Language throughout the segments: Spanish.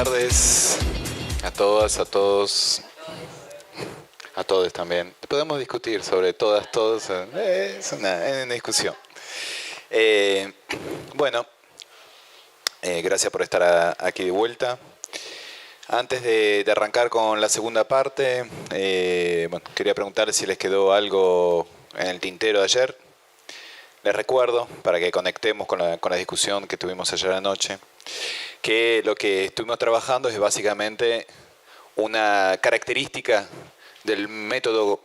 tardes a todas, a todos, a todos también. Podemos discutir sobre todas, todos, es una discusión. Bueno, gracias por estar aquí de vuelta. Antes de arrancar con la segunda parte, bueno, quería preguntarles si les quedó algo en el tintero de ayer. Les recuerdo, para que conectemos con la discusión que tuvimos ayer anoche, que lo que estuvimos trabajando es básicamente una característica del método,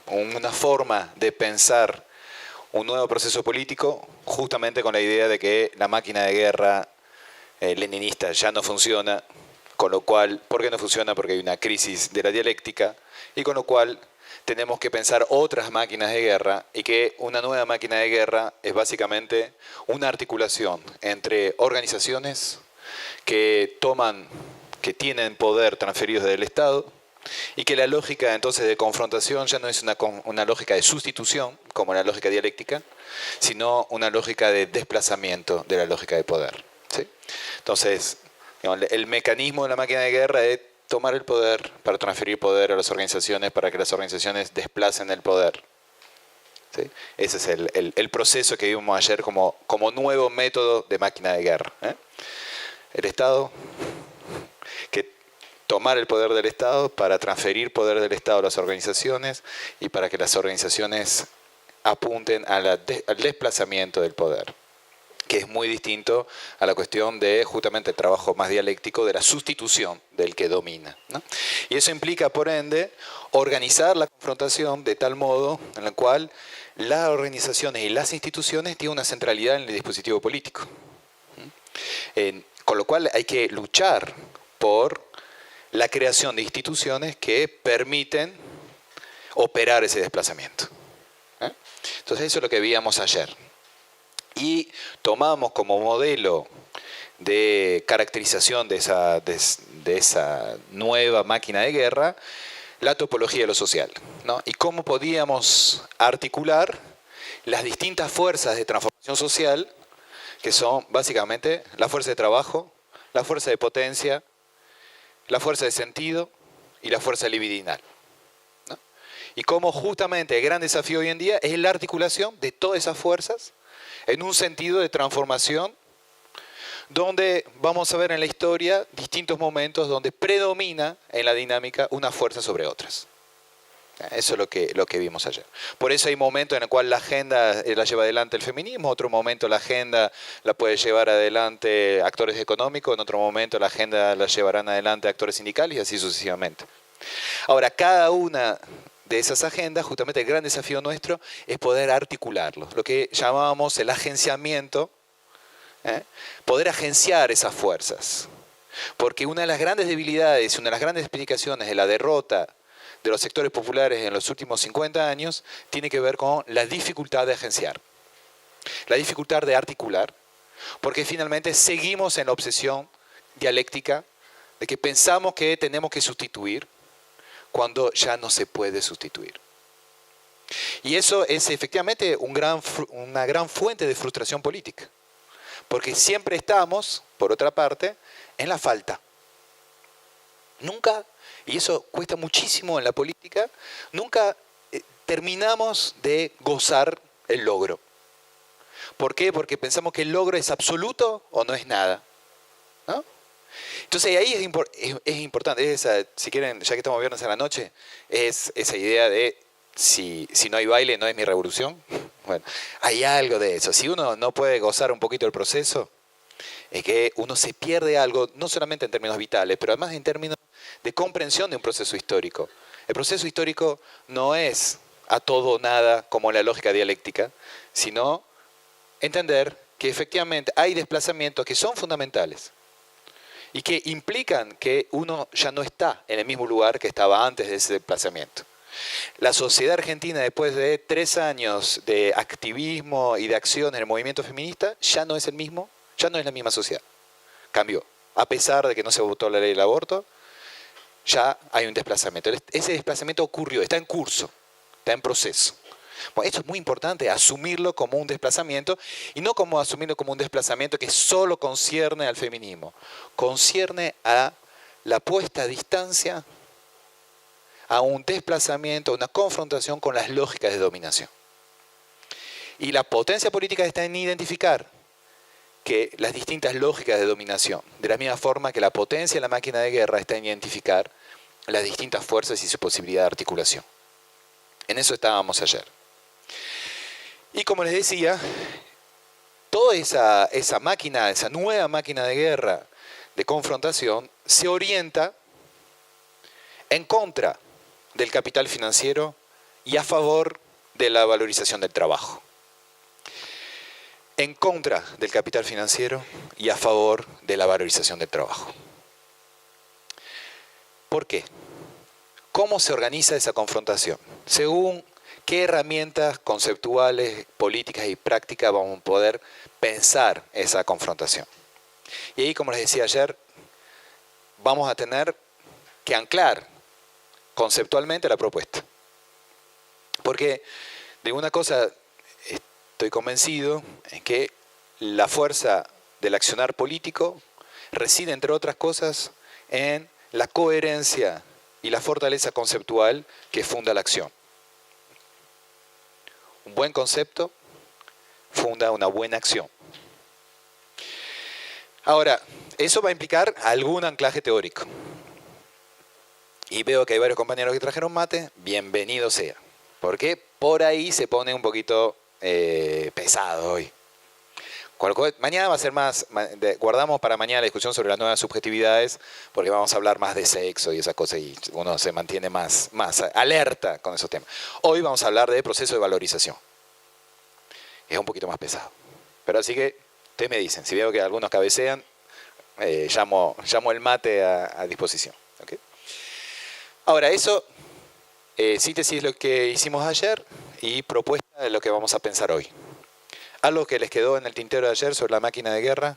una forma de pensar un nuevo proceso político, justamente con la idea de que la máquina de guerra leninista ya no funciona, con lo cual, ¿por qué no funciona? Porque hay una crisis de la dialéctica, y con lo cual tenemos que pensar otras máquinas de guerra, y que una nueva máquina de guerra es básicamente una articulación entre organizaciones que tienen poder transferido del Estado, y que la lógica entonces de confrontación ya no es una lógica de sustitución, como la lógica dialéctica, sino una lógica de desplazamiento de la lógica de poder, ¿sí? Entonces, digamos, el mecanismo de la máquina de guerra es tomar el poder para transferir poder a las organizaciones, para que las organizaciones desplacen el poder, ¿sí? Ese es el proceso que vimos ayer como nuevo método de máquina de guerra, ¿eh? El Estado, que tomar el poder del Estado para transferir poder del Estado a las organizaciones, y para que las organizaciones apunten al desplazamiento del poder, que es muy distinto a la cuestión de justamente el trabajo más dialéctico de la sustitución del que domina, ¿no? Y eso implica, por ende, organizar la confrontación de tal modo en el cual las organizaciones y las instituciones tienen una centralidad en el dispositivo político. Con lo cual hay que luchar por la creación de instituciones que permiten operar ese desplazamiento, ¿eh? Entonces eso es lo que veíamos ayer. Y tomamos como modelo de caracterización de esa nueva máquina de guerra la topología de lo social, ¿no? Y cómo podíamos articular las distintas fuerzas de transformación social, que son básicamente la fuerza de trabajo, la fuerza de potencia, la fuerza de sentido y la fuerza libidinal, ¿no? Y cómo justamente el gran desafío hoy en día es la articulación de todas esas fuerzas en un sentido de transformación, donde vamos a ver en la historia distintos momentos donde predomina en la dinámica una fuerza sobre otras. Eso es lo que vimos ayer. Por eso hay momentos en el cual la agenda la lleva adelante el feminismo, otro momento la agenda la puede llevar adelante actores económicos, en otro momento la agenda la llevarán adelante actores sindicales, y así sucesivamente. Ahora, cada una de esas agendas, justamente el gran desafío nuestro es poder articularlos, lo que llamábamos el agenciamiento, poder agenciar esas fuerzas. Porque una de las grandes debilidades, una de las grandes explicaciones de la derrota de los sectores populares en los últimos 50 años tiene que ver con la dificultad de agenciar, la dificultad de articular, porque finalmente seguimos en la obsesión dialéctica de que pensamos que tenemos que sustituir cuando ya no se puede sustituir. Y eso es efectivamente una gran fuente de frustración política, porque siempre estamos, por otra parte, en la falta. Nunca, y eso cuesta muchísimo en la política, nunca terminamos de gozar el logro. ¿Por qué? Porque pensamos que el logro es absoluto o no es nada, ¿no? Entonces ahí es importante, si quieren, ya que estamos viernes a la noche, es esa idea de si no hay baile no es mi revolución. Bueno, hay algo de eso. Si uno no puede gozar un poquito el proceso, es que uno se pierde algo, no solamente en términos vitales, pero además en términos de comprensión de un proceso histórico. El proceso histórico no es a todo o nada como la lógica dialéctica, sino entender que efectivamente hay desplazamientos que son fundamentales y que implican que uno ya no está en el mismo lugar que estaba antes de ese desplazamiento. La sociedad argentina, después de 3 años de activismo y de acción en el movimiento feminista, ya no es el mismo, ya no es la misma sociedad. Cambió. A pesar de que no se votó la ley del aborto, ya hay un desplazamiento. Ese desplazamiento ocurrió, está en curso, está en proceso. Bueno, esto es muy importante, asumirlo como un desplazamiento y no como asumirlo como un desplazamiento que solo concierne al feminismo. Concierne a la puesta a distancia, a un desplazamiento, a una confrontación con las lógicas de dominación. Y la potencia política está en identificar que las distintas lógicas de dominación, de la misma forma que la potencia de la máquina de guerra está en identificar las distintas fuerzas y su posibilidad de articulación. En eso estábamos ayer. Y como les decía, toda esa máquina, esa nueva máquina de guerra, de confrontación, se orienta en contra del capital financiero y a favor de la valorización del trabajo. En contra del capital financiero y a favor de la valorización del trabajo. ¿Por qué? ¿Cómo se organiza esa confrontación? Según qué herramientas conceptuales, políticas y prácticas vamos a poder pensar esa confrontación. Y ahí, como les decía ayer, vamos a tener que anclar conceptualmente la propuesta. Porque de una cosa estoy convencido, es que la fuerza del accionar político reside, entre otras cosas, en la coherencia y la fortaleza conceptual que funda la acción. Un buen concepto funda una buena acción. Ahora, eso va a implicar algún anclaje teórico. Y veo que hay varios compañeros que trajeron mate, bienvenido sea. Porque por ahí se pone un poquito pesado hoy. Mañana va a ser más, guardamos para mañana la discusión sobre las nuevas subjetividades, porque vamos a hablar más de sexo y esas cosas y uno se mantiene más alerta con esos temas. Hoy vamos a hablar de proceso de valorización. Es un poquito más pesado. Pero así que ustedes me dicen, si veo que algunos cabecean, llamo el mate a disposición. ¿Okay? Ahora, eso, síntesis de lo que hicimos ayer y propuesta de lo que vamos a pensar hoy. ¿Algo que les quedó en el tintero de ayer sobre la máquina de guerra?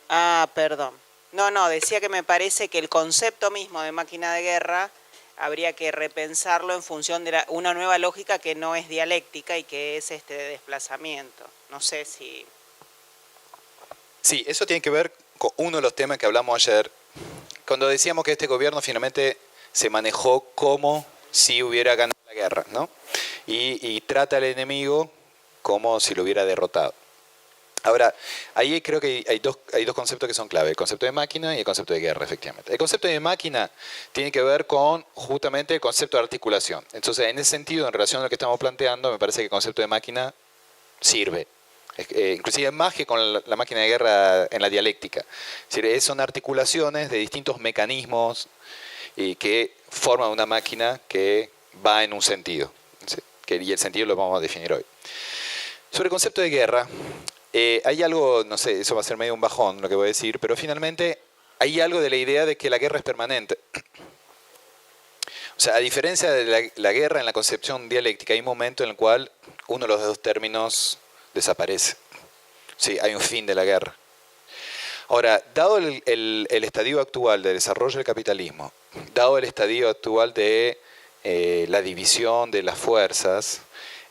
Ah, perdón. No, decía que me parece que el concepto mismo de máquina de guerra habría que repensarlo en función de una nueva lógica que no es dialéctica y que es de desplazamiento. No sé si... Sí, eso tiene que ver con uno de los temas que hablamos ayer, cuando decíamos que este gobierno finalmente se manejó como si hubiera ganado la guerra, ¿no? Y trata al enemigo como si lo hubiera derrotado. Ahora, ahí creo que hay dos conceptos que son clave, el concepto de máquina y el concepto de guerra, efectivamente. El concepto de máquina tiene que ver con justamente el concepto de articulación. Entonces, en ese sentido, en relación a lo que estamos planteando, me parece que el concepto de máquina sirve. Inclusive más que con la máquina de guerra en la dialéctica. Es decir, son articulaciones de distintos mecanismos y que forman una máquina que va en un sentido. ¿Sí? Y el sentido lo vamos a definir hoy. Sobre el concepto de guerra, hay algo, no sé, eso va a ser medio un bajón lo que voy a decir, pero finalmente hay algo de la idea de que la guerra es permanente. O sea, a diferencia de la guerra en la concepción dialéctica, hay un momento en el cual uno de los dos términos desaparece. Sí, hay un fin de la guerra. Ahora, dado el estadio actual de desarrollo del capitalismo, dado el estadio actual de la división de las fuerzas,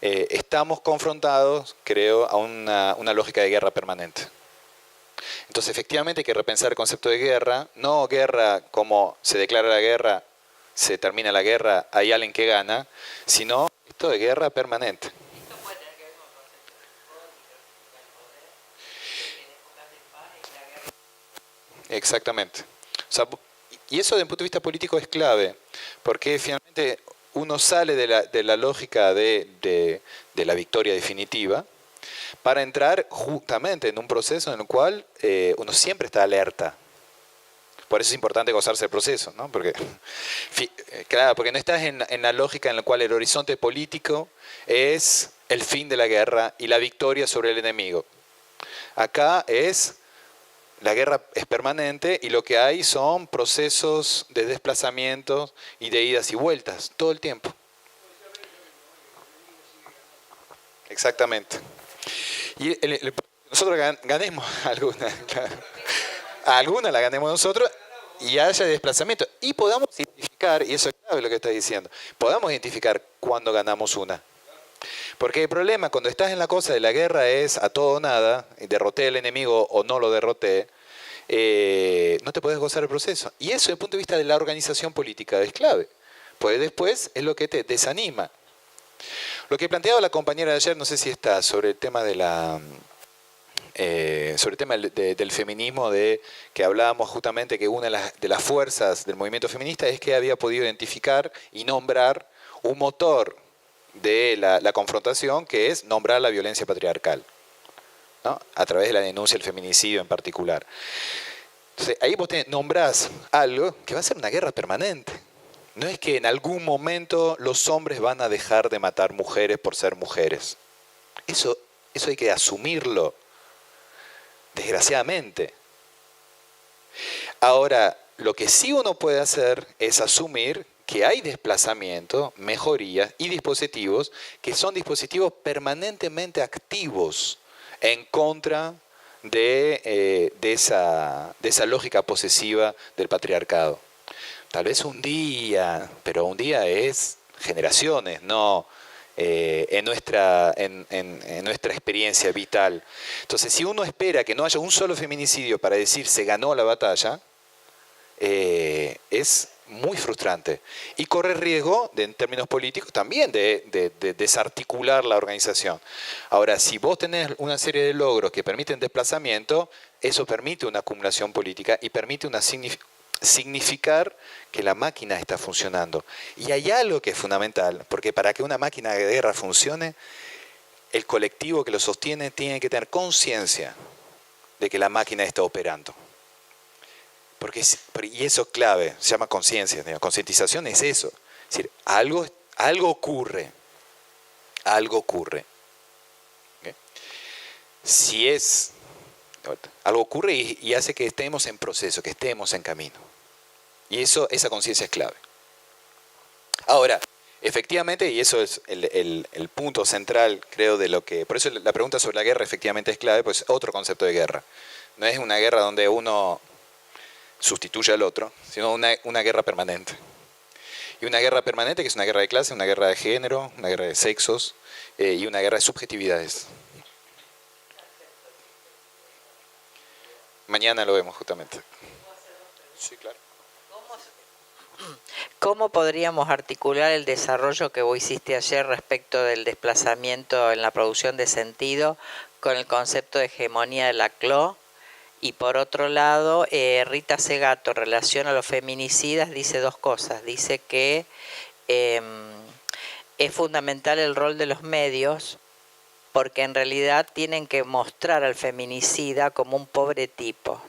estamos confrontados, creo, a una lógica de guerra permanente. Entonces, efectivamente, hay que repensar el concepto de guerra, no guerra como se declara la guerra, se termina la guerra, hay alguien que gana, sino esto de guerra permanente. Esto puede tener que ver con el concepto de poder, en épocas de paz y la guerra. Exactamente. O sea, y eso desde un punto de vista político es clave, porque finalmente uno sale de la lógica de la victoria definitiva para entrar justamente en un proceso en el cual uno siempre está alerta. Por eso es importante gozarse el proceso, ¿no? Porque, claro, porque no estás en la lógica en la cual el horizonte político es el fin de la guerra y la victoria sobre el enemigo. Acá la guerra es permanente y lo que hay son procesos de desplazamiento y de idas y vueltas todo el tiempo. Exactamente. Y nosotros ganemos alguna, claro. Alguna la ganemos nosotros y haya desplazamiento. Y podamos identificar, y eso es clave lo que está diciendo, podamos identificar cuándo ganamos una. Porque el problema cuando estás en la cosa de la guerra es a todo o nada, y derroté al enemigo o no lo derroté, no te puedes gozar el proceso. Y eso desde el punto de vista de la organización política es clave. Pues después es lo que te desanima. Lo que planteaba la compañera de ayer, no sé si está, sobre el tema de sobre el tema del feminismo, de que hablábamos justamente que una de las fuerzas del movimiento feminista es que había podido identificar y nombrar un motor de la confrontación, que es nombrar la violencia patriarcal, ¿no? A través de la denuncia del feminicidio en particular. Entonces, ahí vos nombrás algo que va a ser una guerra permanente. No es que en algún momento los hombres van a dejar de matar mujeres por ser mujeres. Eso hay que asumirlo, desgraciadamente. Ahora, lo que sí uno puede hacer es asumir que hay desplazamiento, mejorías y dispositivos que son dispositivos permanentemente activos en contra de esa lógica posesiva del patriarcado. Tal vez un día, pero un día es generaciones, no en nuestra experiencia vital. Entonces, si uno espera que no haya un solo feminicidio para decir se ganó la batalla, es muy frustrante. Y corre riesgo, en términos políticos, también de desarticular la organización. Ahora, si vos tenés una serie de logros que permiten desplazamiento, eso permite una acumulación política y permite significar que la máquina está funcionando. Y hay algo que es fundamental, porque para que una máquina de guerra funcione, el colectivo que lo sostiene tiene que tener conciencia de que la máquina está operando. Y eso es clave, se llama conciencia. Concientización es eso. Es decir, algo ocurre. Algo ocurre. ¿Okay? Algo ocurre y hace que estemos en proceso, que estemos en camino. Y esa conciencia es clave. Ahora, efectivamente, y eso es el punto central, creo, de lo que... Por eso la pregunta sobre la guerra efectivamente es clave, pues otro concepto de guerra. No es una guerra donde uno sustituye al otro, sino una guerra permanente. Y una guerra permanente que es una guerra de clase, una guerra de género, una guerra de sexos y una guerra de subjetividades. Mañana lo vemos justamente. Sí, claro. ¿Cómo podríamos articular el desarrollo que vos hiciste ayer respecto del desplazamiento en la producción de sentido con el concepto de hegemonía de Laclau? Y por otro lado, Rita Segato, en relación a los feminicidas, dice dos cosas. Dice que es fundamental el rol de los medios porque en realidad tienen que mostrar al feminicida como un pobre tipo,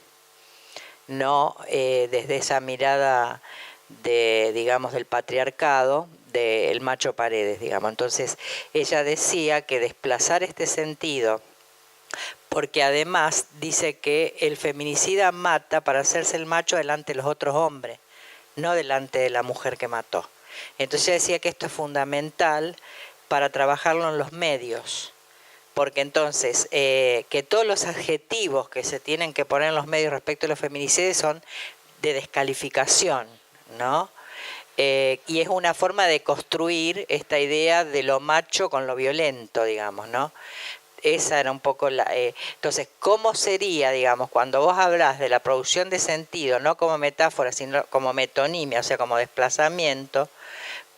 no desde esa mirada del patriarcado, del macho Paredes, digamos. Entonces, ella decía que desplazar este sentido, porque además dice que el feminicida mata para hacerse el macho delante de los otros hombres, no delante de la mujer que mató. Entonces ella decía que esto es fundamental para trabajarlo en los medios, porque entonces que todos los adjetivos que se tienen que poner en los medios respecto a los feminicidios son de descalificación, ¿no? Y es una forma de construir esta idea de lo macho con lo violento, digamos, ¿no? Esa era un poco entonces, ¿cómo sería, digamos, cuando vos hablás de la producción de sentido, no como metáfora, sino como metonimia, o sea, como desplazamiento,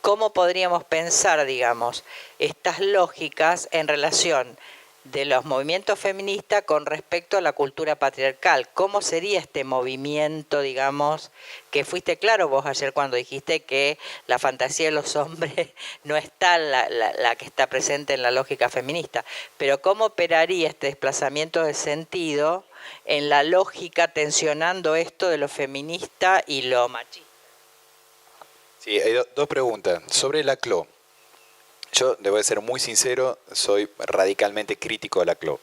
cómo podríamos pensar, digamos, estas lógicas en relación de los movimientos feministas con respecto a la cultura patriarcal. ¿Cómo sería este movimiento, digamos, que fuiste claro vos ayer cuando dijiste que la fantasía de los hombres no está la que está presente en la lógica feminista? Pero ¿cómo operaría este desplazamiento de sentido en la lógica tensionando esto de lo feminista y lo machista? Sí, hay dos preguntas. Sobre la CLO. Yo, debo ser muy sincero, soy radicalmente crítico de la CLO.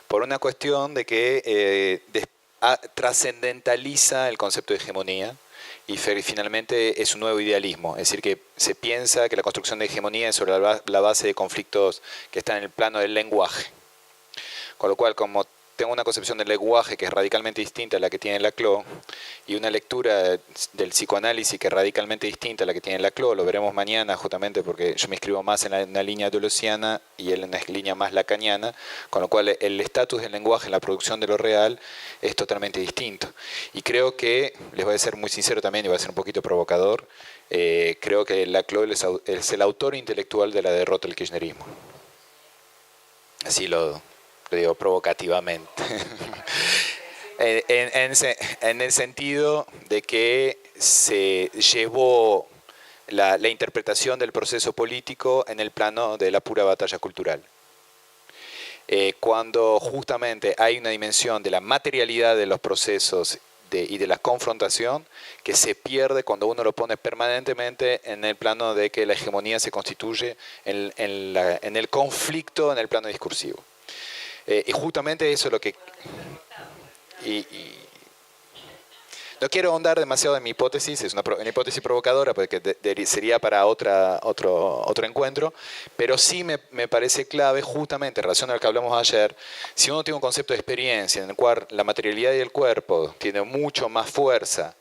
Por una cuestión de que trascendentaliza el concepto de hegemonía y finalmente es un nuevo idealismo. Es decir, que se piensa que la construcción de hegemonía es sobre la base de conflictos que están en el plano del lenguaje. Con lo cual, como tengo una concepción del lenguaje que es radicalmente distinta a la que tiene la CLO y una lectura del psicoanálisis que es radicalmente distinta a la que tiene la CLO, lo veremos mañana justamente porque yo me inscribo más en una línea deleuziana y él en una línea más lacaniana, con lo cual el estatus del lenguaje en la producción de lo real es totalmente distinto. Y creo que, les voy a ser muy sincero también y voy a ser un poquito provocador, creo que la CLO es el autor intelectual de la derrota del kirchnerismo. Así lo digo provocativamente, en el sentido de que se llevó la interpretación del proceso político en el plano de la pura batalla cultural. Cuando justamente hay una dimensión de la materialidad de los procesos y de la confrontación que se pierde cuando uno lo pone permanentemente en el plano de que la hegemonía se constituye en el conflicto en el plano discursivo. Y justamente eso es lo que... no quiero ahondar demasiado en mi hipótesis, es una hipótesis provocadora porque sería para otro encuentro, pero sí me parece clave justamente en relación a lo que hablamos ayer, si uno tiene un concepto de experiencia en el cual la materialidad y el cuerpo tiene mucho más fuerza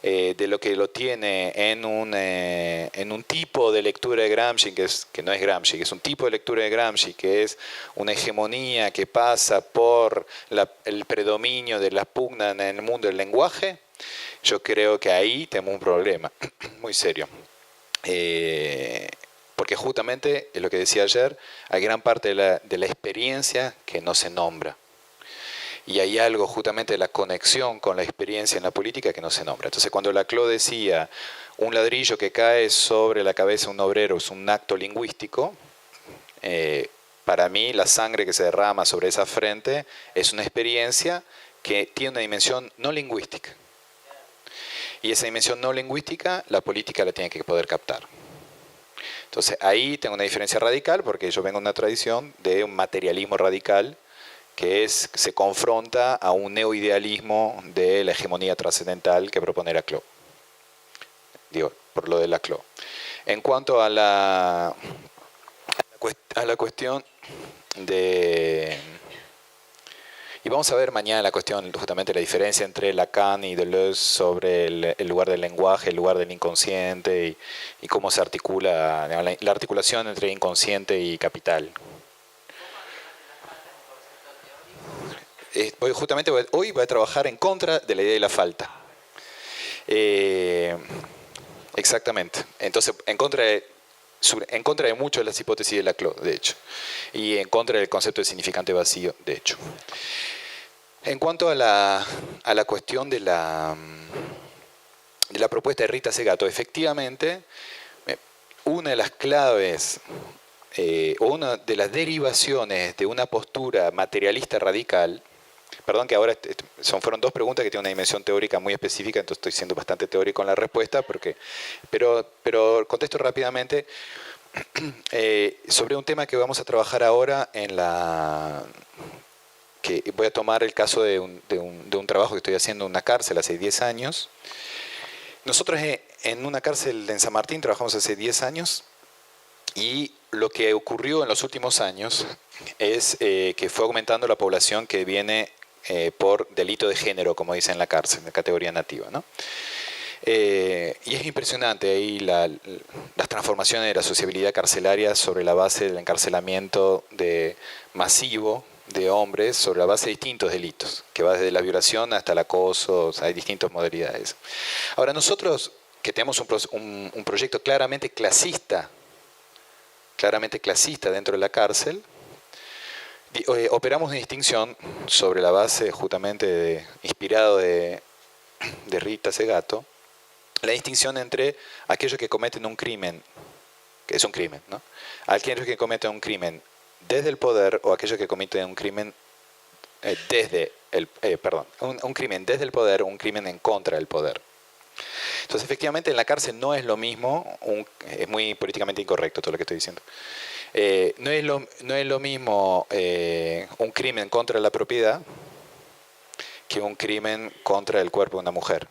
de lo que lo tiene en un tipo de lectura de Gramsci, que no es Gramsci, que es un tipo de lectura de Gramsci, que es una hegemonía que pasa por el predominio de la pugna en el mundo del lenguaje, yo creo que ahí tenemos un problema muy serio. Porque justamente, es lo que decía ayer, hay gran parte de la experiencia que no se nombra. Y hay algo justamente de la conexión con la experiencia en la política que no se nombra. Entonces, cuando la CLO decía un ladrillo que cae sobre la cabeza de un obrero es un acto lingüístico, para mí la sangre que se derrama sobre esa frente es una experiencia que tiene una dimensión no lingüística. Y esa dimensión no lingüística, la política la tiene que poder captar. Entonces, ahí tengo una diferencia radical porque yo vengo de una tradición de un materialismo radical que se confronta a un neoidealismo de la hegemonía trascendental que propone la CLO. Digo, por lo de la CLO. En cuanto a la cuestión de... Y vamos a ver mañana la cuestión, justamente la diferencia entre Lacan y Deleuze sobre el lugar del lenguaje, el lugar del inconsciente y cómo se articula la articulación entre inconsciente y capital. Justamente hoy voy a trabajar en contra de la idea de la falta. Exactamente. Entonces, en contra de muchas de las hipótesis de la CLO, de hecho, y en contra del concepto de significante vacío, de hecho. En cuanto a la cuestión de la propuesta de Rita Segato, efectivamente, una de las claves o una de las derivaciones de una postura materialista radical, perdón que ahora fueron dos preguntas que tienen una dimensión teórica muy específica, entonces estoy siendo bastante teórico en la respuesta, pero contesto rápidamente sobre un tema que vamos a trabajar ahora que voy a tomar el caso de un trabajo que estoy haciendo en una cárcel hace 10 años. Nosotros en una cárcel en San Martín trabajamos hace 10 años y lo que ocurrió en los últimos años es que fue aumentando la población que viene por delito de género, como dice en la cárcel, de categoría nativa, ¿no? Y es impresionante ahí las transformaciones de la sociabilidad carcelaria sobre la base del encarcelamiento masivo de hombres sobre la base de distintos delitos, que va desde la violación hasta el acoso, o sea, hay distintas modalidades. Ahora nosotros, que tenemos un proyecto claramente clasista dentro de la cárcel, Operamos una distinción sobre la base justamente inspirado de Rita Segato, la distinción entre aquellos que cometen un crimen, que es un crimen, ¿no? Aquellos que cometen un crimen desde el poder o aquellos que cometen un crimen un crimen desde el poder o un crimen en contra del poder. Entonces, efectivamente, en la cárcel no es lo mismo, es muy políticamente incorrecto todo lo que estoy diciendo. No es lo mismo un crimen contra la propiedad que un crimen contra el cuerpo de una mujer.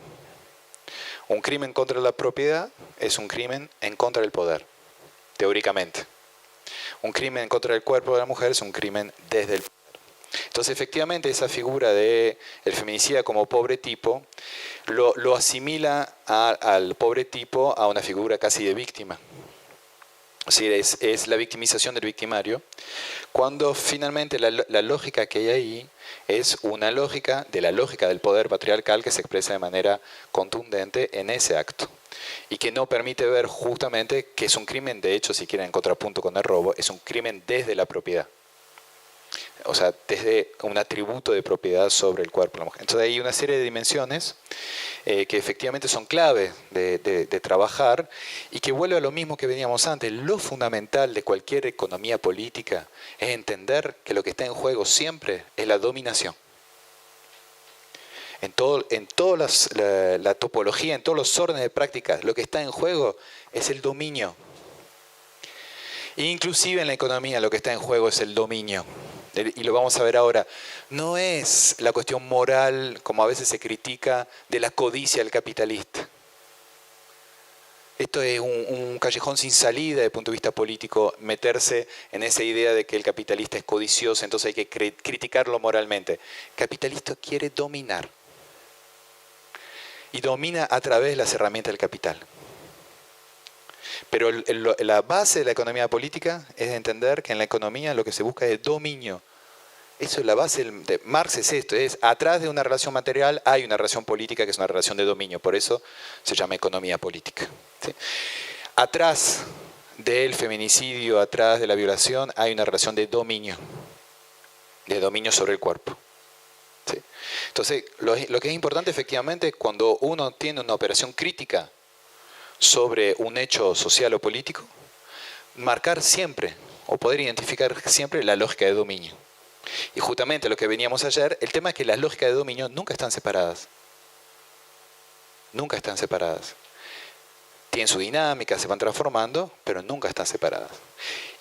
Un crimen contra la propiedad es un crimen en contra del poder, teóricamente. Un crimen en contra del cuerpo de la mujer es un crimen desde el poder. Entonces, efectivamente, esa figura del feminicida como pobre tipo lo asimila al pobre tipo a una figura casi de víctima. O sea, es la victimización del victimario, cuando finalmente la lógica que hay ahí es una lógica de la lógica del poder patriarcal que se expresa de manera contundente en ese acto y que no permite ver justamente que es un crimen, de hecho, si quieren en contrapunto con el robo, es un crimen desde la propiedad. O sea, desde un atributo de propiedad sobre el cuerpo de la mujer. Entonces hay una serie de dimensiones que efectivamente son clave de trabajar y que vuelve a lo mismo que veníamos antes. Lo fundamental de cualquier economía política es entender que lo que está en juego siempre es la dominación. En toda la topología, en todos los órdenes de prácticas, lo que está en juego es el dominio. Inclusive en la economía lo que está en juego es el dominio. Y lo vamos a ver ahora. No es la cuestión moral, como a veces se critica, de la codicia del capitalista. Esto es un callejón sin salida desde el punto de vista político, meterse en esa idea de que el capitalista es codicioso, entonces hay que criticarlo moralmente. El capitalista quiere dominar. Y domina a través de las herramientas del capital. Pero la base de la economía política es entender que en la economía lo que se busca es dominio. Eso es la base de Marx, es esto, es atrás de una relación material hay una relación política que es una relación de dominio, por eso se llama economía política. ¿Sí? Atrás del feminicidio, atrás de la violación hay una relación de dominio sobre el cuerpo. ¿Sí? Entonces, lo que es importante efectivamente cuando uno tiene una operación crítica sobre un hecho social o político, marcar siempre o poder identificar siempre la lógica de dominio. Y justamente lo que veníamos ayer, el tema es que las lógicas de dominio nunca están separadas. Nunca están separadas. Tienen su dinámica, se van transformando, pero nunca están separadas.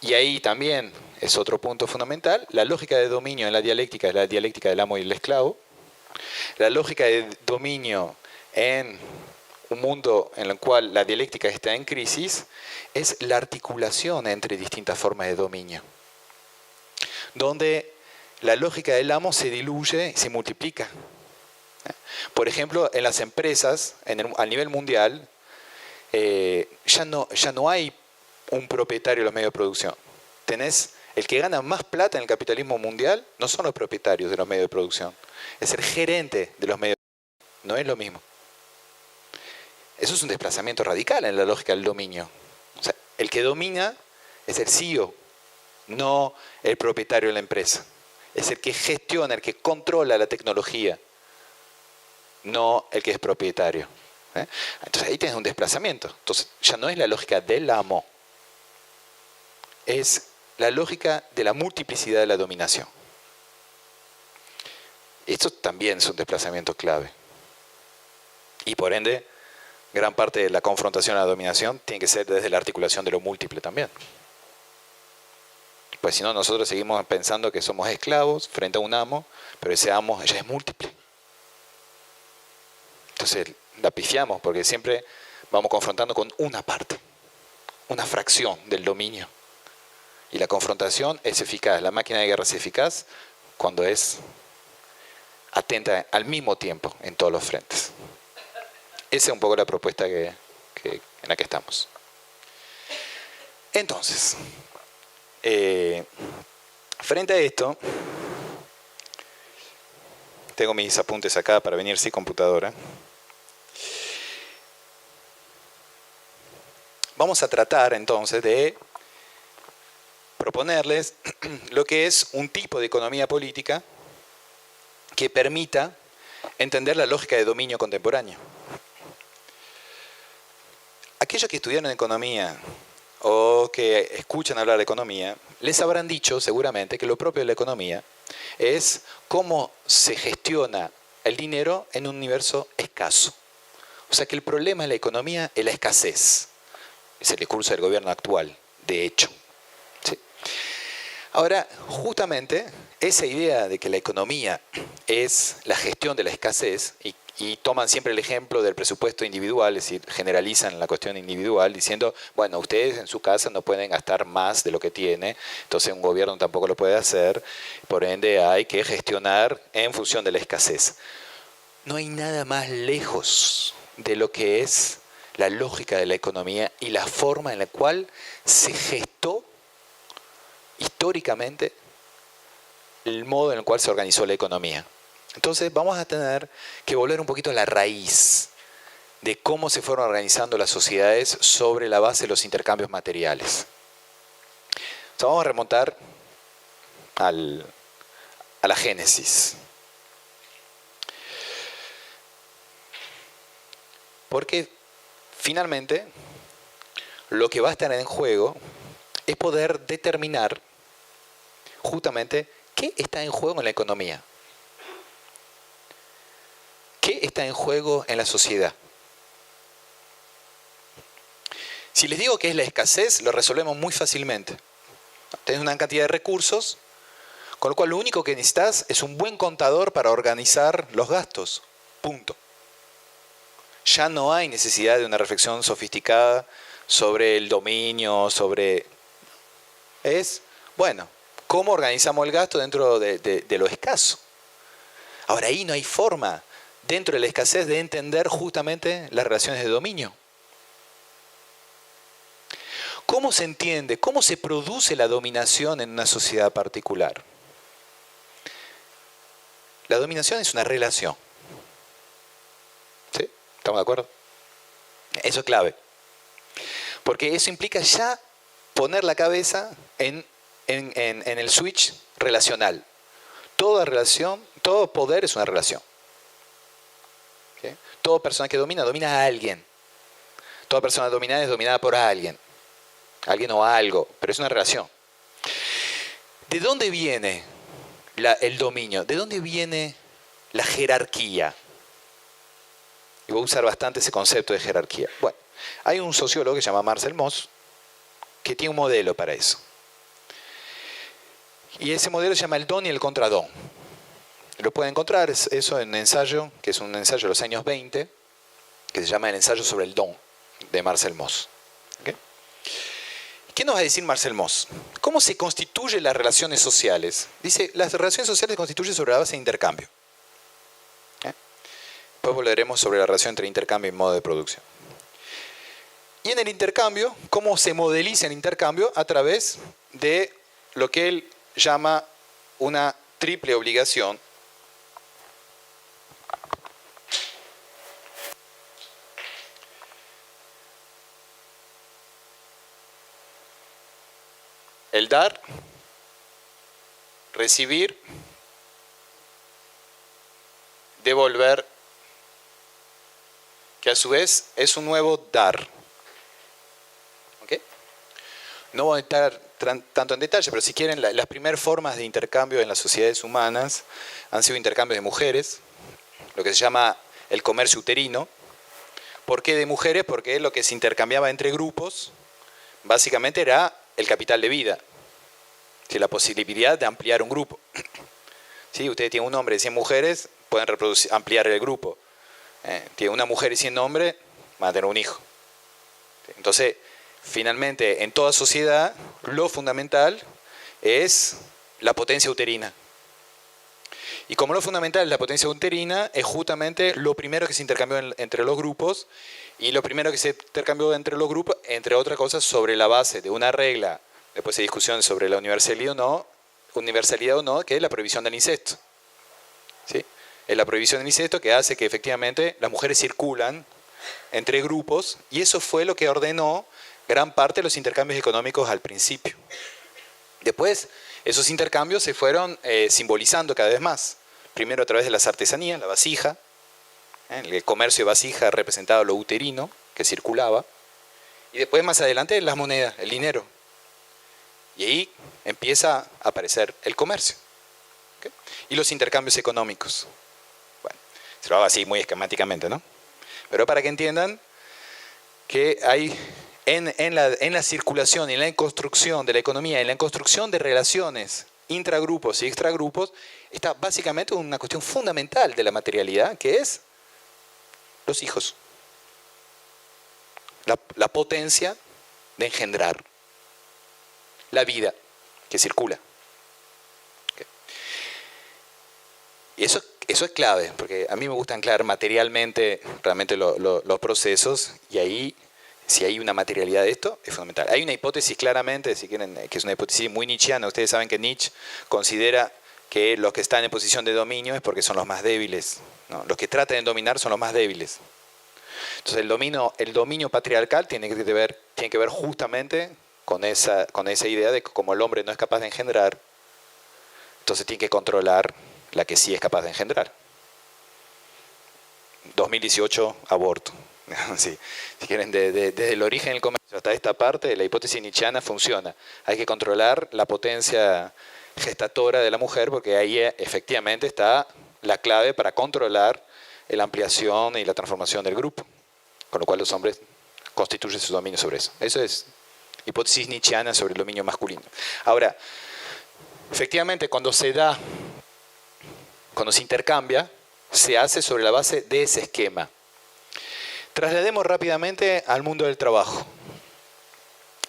Y ahí también es otro punto fundamental, la lógica de dominio en la dialéctica es la dialéctica del amo y el esclavo. La lógica de dominio en un mundo en el cual la dialéctica está en crisis es la articulación entre distintas formas de dominio, donde la lógica del amo se diluye y se multiplica. Por ejemplo, en las empresas, a nivel mundial, ya no hay un propietario de los medios de producción. Tenés el que gana más plata en el capitalismo mundial, no son los propietarios de los medios de producción, es el gerente de los medios de producción. No es lo mismo. Eso es un desplazamiento radical en la lógica del dominio. O sea, el que domina es el CEO, no el propietario de la empresa. Es el que gestiona, el que controla la tecnología, no el que es propietario. Entonces ahí tienes un desplazamiento. Entonces ya no es la lógica del amo, es la lógica de la multiplicidad de la dominación. Esto también es un desplazamiento clave. Y por ende, gran parte de la confrontación a la dominación tiene que ser desde la articulación de lo múltiple también. Pues si no, nosotros seguimos pensando que somos esclavos frente a un amo, pero ese amo ya es múltiple. Entonces la pifiamos porque siempre vamos confrontando con una parte, una fracción del dominio. Y la confrontación es eficaz, la máquina de guerra es eficaz cuando es atenta al mismo tiempo en todos los frentes. Esa es un poco la propuesta en la que estamos. Entonces, frente a esto, tengo mis apuntes acá para venir sin computadora. Vamos a tratar entonces de proponerles lo que es un tipo de economía política que permita entender la lógica de dominio contemporáneo. Aquellos que estudiaron economía o que escuchan hablar de economía, les habrán dicho seguramente que lo propio de la economía es cómo se gestiona el dinero en un universo escaso. O sea que el problema de la economía es la escasez. Es el discurso del gobierno actual, de hecho. ¿Sí? Ahora, justamente, esa idea de que la economía es la gestión de la escasez, y toman siempre el ejemplo del presupuesto individual, es decir, generalizan la cuestión individual diciendo, bueno, ustedes en su casa no pueden gastar más de lo que tiene, entonces un gobierno tampoco lo puede hacer, por ende hay que gestionar en función de la escasez. No hay nada más lejos de lo que es la lógica de la economía y la forma en la cual se gestó históricamente el modo en el cual se organizó la economía. Entonces vamos a tener que volver un poquito a la raíz de cómo se fueron organizando las sociedades sobre la base de los intercambios materiales. O sea, vamos a remontar a la Génesis. Porque finalmente lo que va a estar en juego es poder determinar justamente qué está en juego en la economía. ¿Qué está en juego en la sociedad? Si les digo que es la escasez, lo resolvemos muy fácilmente. Tienes una cantidad de recursos, con lo cual lo único que necesitas es un buen contador para organizar los gastos. Punto. Ya no hay necesidad de una reflexión sofisticada sobre el dominio, sobre... Es, bueno, ¿cómo organizamos el gasto dentro de lo escaso? Ahora ahí no hay forma, dentro de la escasez, de entender justamente las relaciones de dominio. ¿Cómo se entiende? ¿Cómo se produce la dominación en una sociedad particular? La dominación es una relación. ¿Sí? ¿Estamos de acuerdo? Eso es clave. Porque eso implica ya poner la cabeza en el switch relacional. Toda relación, todo poder es una relación. ¿Sí? Toda persona que domina, domina a alguien. Toda persona dominada es dominada por alguien. Alguien o algo, pero es una relación. ¿De dónde viene el dominio? ¿De dónde viene la jerarquía? Y voy a usar bastante ese concepto de jerarquía. Bueno, hay un sociólogo que se llama Marcel Mauss que tiene un modelo para eso. Y ese modelo se llama el don y el contradón. Lo pueden encontrar eso en un ensayo, que es un ensayo de los años 20, que se llama el ensayo sobre el don, de Marcel Mauss. ¿Okay? ¿Qué nos va a decir Marcel Mauss? ¿Cómo se constituyen las relaciones sociales? Dice, las relaciones sociales se constituyen sobre la base de intercambio. Después volveremos sobre la relación entre intercambio y modo de producción. Y en el intercambio, ¿cómo se modeliza el intercambio? A través de lo que él llama una triple obligación. El dar, recibir, devolver, que a su vez es un nuevo dar. ¿Okay? No voy a entrar tanto en detalle, pero si quieren, las primeras formas de intercambio en las sociedades humanas han sido intercambios de mujeres, lo que se llama el comercio uterino. ¿Por qué de mujeres? Porque lo que se intercambiaba entre grupos básicamente era el capital de vida, que la posibilidad de ampliar un grupo. Si ustedes tienen un hombre y 100 mujeres, pueden ampliar el grupo. Tiene una mujer y 100 hombres, van a tener un hijo. Entonces, finalmente, en toda sociedad, lo fundamental es la potencia uterina. Y como lo fundamental es la potencia uterina, es justamente lo primero que se intercambió entre los grupos, y lo primero que se intercambió entre los grupos, entre otras cosas, sobre la base de una regla, después hay discusiones sobre la universalidad o no, que es la prohibición del incesto. ¿Sí? Es la prohibición del incesto que hace que efectivamente las mujeres circulan entre grupos, y eso fue lo que ordenó gran parte de los intercambios económicos al principio. Después, esos intercambios se fueron simbolizando cada vez más. Primero a través de las artesanías, la vasija. El comercio de vasija representaba lo uterino que circulaba. Y después, más adelante, las monedas, el dinero. Y ahí empieza a aparecer el comercio. ¿Okay? Y los intercambios económicos. Bueno, se lo hago así muy esquemáticamente, ¿no? Pero para que entiendan que hay en la circulación, en la construcción de la economía, en la construcción de relaciones intragrupos y extragrupos, está básicamente una cuestión fundamental de la materialidad, que es los hijos. La potencia de engendrar. La vida que circula. ¿Okay? Y eso es clave, porque a mí me gusta anclar materialmente realmente los procesos, y ahí, si hay una materialidad de esto, es fundamental. Hay una hipótesis claramente, si quieren, que es una hipótesis muy nietzscheana. Ustedes saben que Nietzsche considera que los que están en posición de dominio es porque son los más débiles, ¿no? Los que tratan de dominar son los más débiles. Entonces el dominio patriarcal tiene que ver justamente con esa idea de que como el hombre no es capaz de engendrar, entonces tiene que controlar la que sí es capaz de engendrar. 2018, aborto. Sí. Si quieren, desde el origen del comercio hasta esta parte, la hipótesis nietzscheana funciona. Hay que controlar la potencia gestatora de la mujer, porque ahí efectivamente está la clave para controlar la ampliación y la transformación del grupo. Con lo cual los hombres constituyen su dominio sobre eso. Eso es hipótesis nietzscheana sobre el dominio masculino. Ahora, efectivamente, cuando se intercambia, se hace sobre la base de ese esquema. Traslademos rápidamente al mundo del trabajo.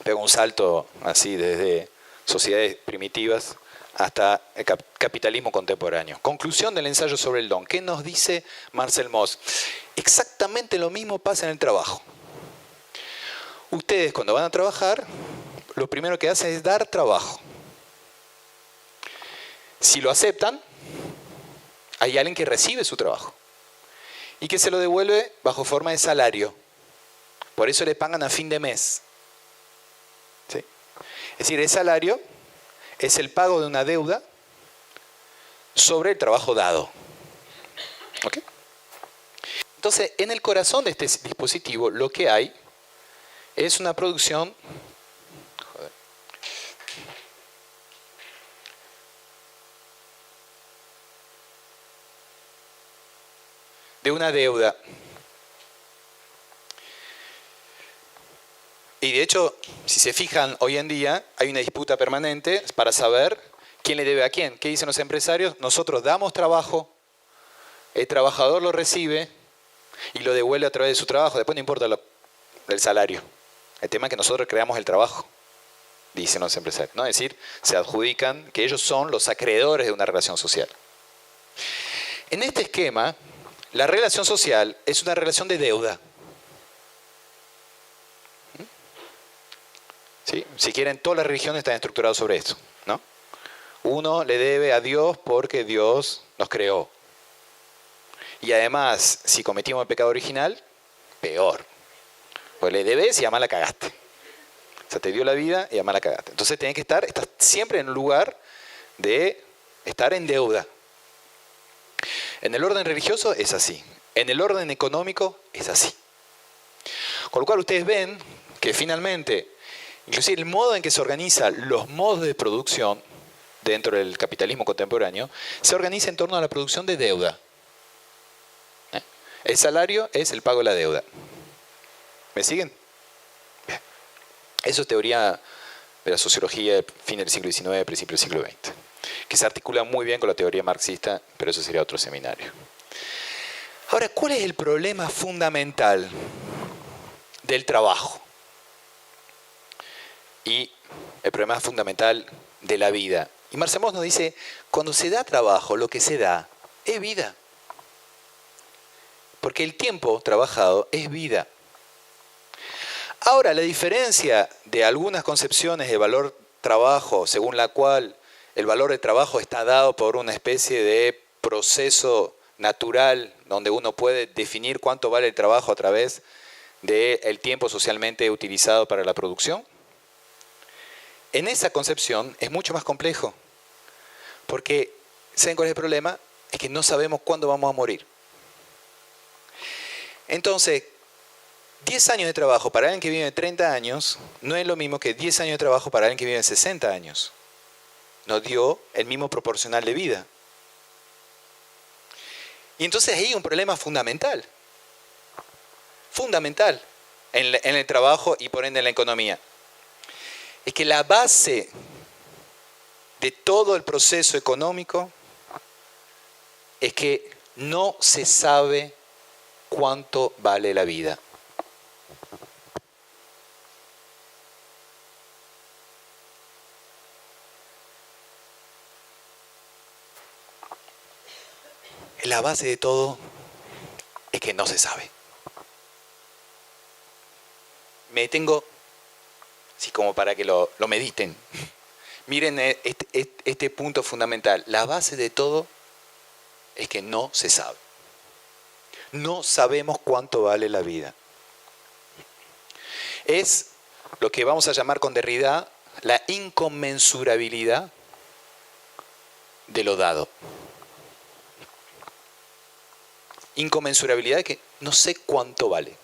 Pego un salto así desde sociedades primitivas hasta el capitalismo contemporáneo. Conclusión del ensayo sobre el don. ¿Qué nos dice Marcel Mauss? Exactamente lo mismo pasa en el trabajo. Ustedes cuando van a trabajar, lo primero que hacen es dar trabajo. Si lo aceptan, hay alguien que recibe su trabajo y que se lo devuelve bajo forma de salario. Por eso le pagan a fin de mes. ¿Sí? Es decir, el salario es el pago de una deuda sobre el trabajo dado. ¿Okay? Entonces, en el corazón de este dispositivo, lo que hay es una producción de una deuda. Y de hecho, si se fijan, hoy en día hay una disputa permanente para saber quién le debe a quién. ¿Qué dicen los empresarios? Nosotros damos trabajo, el trabajador lo recibe y lo devuelve a través de su trabajo. Después no importa el salario. El tema es que nosotros creamos el trabajo, dicen los empresarios, ¿no? Es decir, se adjudican que ellos son los acreedores de una relación social. En este esquema, la relación social es una relación de deuda. ¿Sí? Si quieren, todas las religiones están estructuradas sobre esto, ¿no? Uno le debe a Dios porque Dios nos creó. Y además, si cometimos el pecado original, peor. Pues le debes y además la cagaste. O sea, te dio la vida y además la cagaste. Entonces tenés que estar siempre en un lugar de estar en deuda. En el orden religioso es así. En el orden económico es así. Con lo cual ustedes ven que finalmente, inclusive el modo en que se organizan los modos de producción dentro del capitalismo contemporáneo, se organiza en torno a la producción de deuda. El salario es el pago de la deuda. ¿Me siguen? Bien. Eso es teoría de la sociología de fin del siglo XIX, principio del siglo XX, que se articula muy bien con la teoría marxista, pero eso sería otro seminario. Ahora, ¿cuál es el problema fundamental del trabajo? Y el problema fundamental de la vida. Y Marcel Mauss nos dice, cuando se da trabajo, lo que se da es vida. Porque el tiempo trabajado es vida. Ahora, la diferencia de algunas concepciones de valor trabajo, según la cual el valor de trabajo está dado por una especie de proceso natural, donde uno puede definir cuánto vale el trabajo a través del tiempo socialmente utilizado para la producción, en esa concepción es mucho más complejo. Porque, ¿saben cuál es el problema? Es que no sabemos cuándo vamos a morir. Entonces, 10 años de trabajo para alguien que vive 30 años no es lo mismo que 10 años de trabajo para alguien que vive 60 años. Nos dio el mismo proporcional de vida. Y entonces ahí hay un problema fundamental. Fundamental en el trabajo y por ende en la economía. Es que la base de todo el proceso económico es que no se sabe cuánto vale la vida. La base de todo es que no se sabe. Me detengo, así como para que lo mediten. Miren este punto fundamental. La base de todo es que no se sabe. No sabemos cuánto vale la vida. Es lo que vamos a llamar con Derrida la inconmensurabilidad de lo dado. Inconmensurabilidad de que no sé cuánto vale.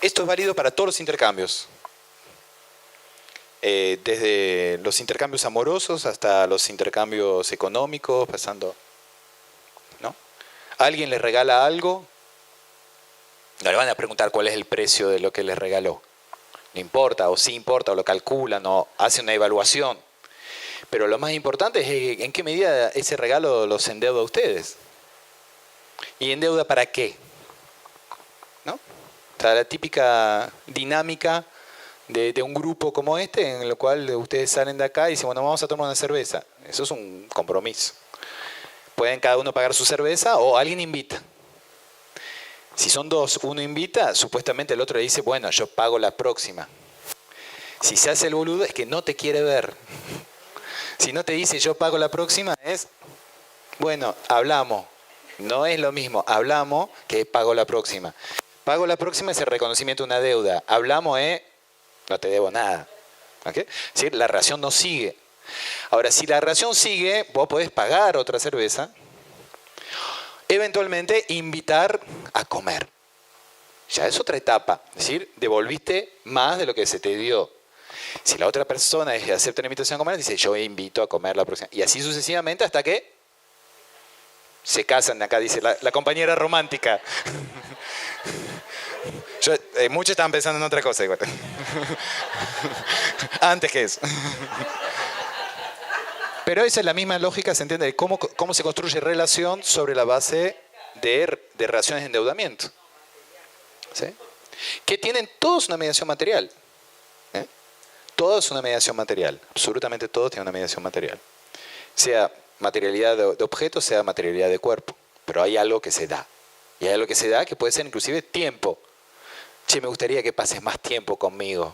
Esto es válido para todos los intercambios. Desde los intercambios amorosos hasta los intercambios económicos, pasando, ¿no? Alguien le regala algo, no le van a preguntar cuál es el precio de lo que les regaló. No importa, o sí importa, o lo calculan, o hace una evaluación. Pero lo más importante es en qué medida ese regalo los endeuda a ustedes. ¿Y endeuda para qué? ¿No? O sea, la típica dinámica de un grupo como este, en el cual ustedes salen de acá y dicen, bueno, vamos a tomar una cerveza. Eso es un compromiso. Pueden cada uno pagar su cerveza o alguien invita. Si son dos, uno invita, supuestamente el otro le dice, bueno, yo pago la próxima. Si se hace el boludo es que no te quiere ver. Si no te dice yo pago la próxima, es, bueno, hablamos. No es lo mismo, hablamos que pago la próxima. Pago la próxima es el reconocimiento de una deuda. Hablamos no te debo nada. ¿Okay? Es decir, la relación no sigue. Ahora, si la relación sigue, vos podés pagar otra cerveza. Eventualmente, invitar a comer. Ya es otra etapa. Es decir, devolviste más de lo que se te dio. Si la otra persona acepta la invitación a comer, dice, yo invito a comer la próxima. Y así sucesivamente hasta que se casan. Acá dice la compañera romántica. Muchos estaban pensando en otra cosa igual. Antes que eso. Pero esa es la misma lógica, se entiende, de cómo se construye relación sobre la base de relaciones de endeudamiento. ¿Sí? Que tienen todos una mediación material. Todo es una mediación material. Absolutamente todo tiene una mediación material. Sea materialidad de objetos, sea materialidad de cuerpo. Pero hay algo que se da. Y hay algo que se da que puede ser inclusive tiempo. Che, me gustaría que pases más tiempo conmigo.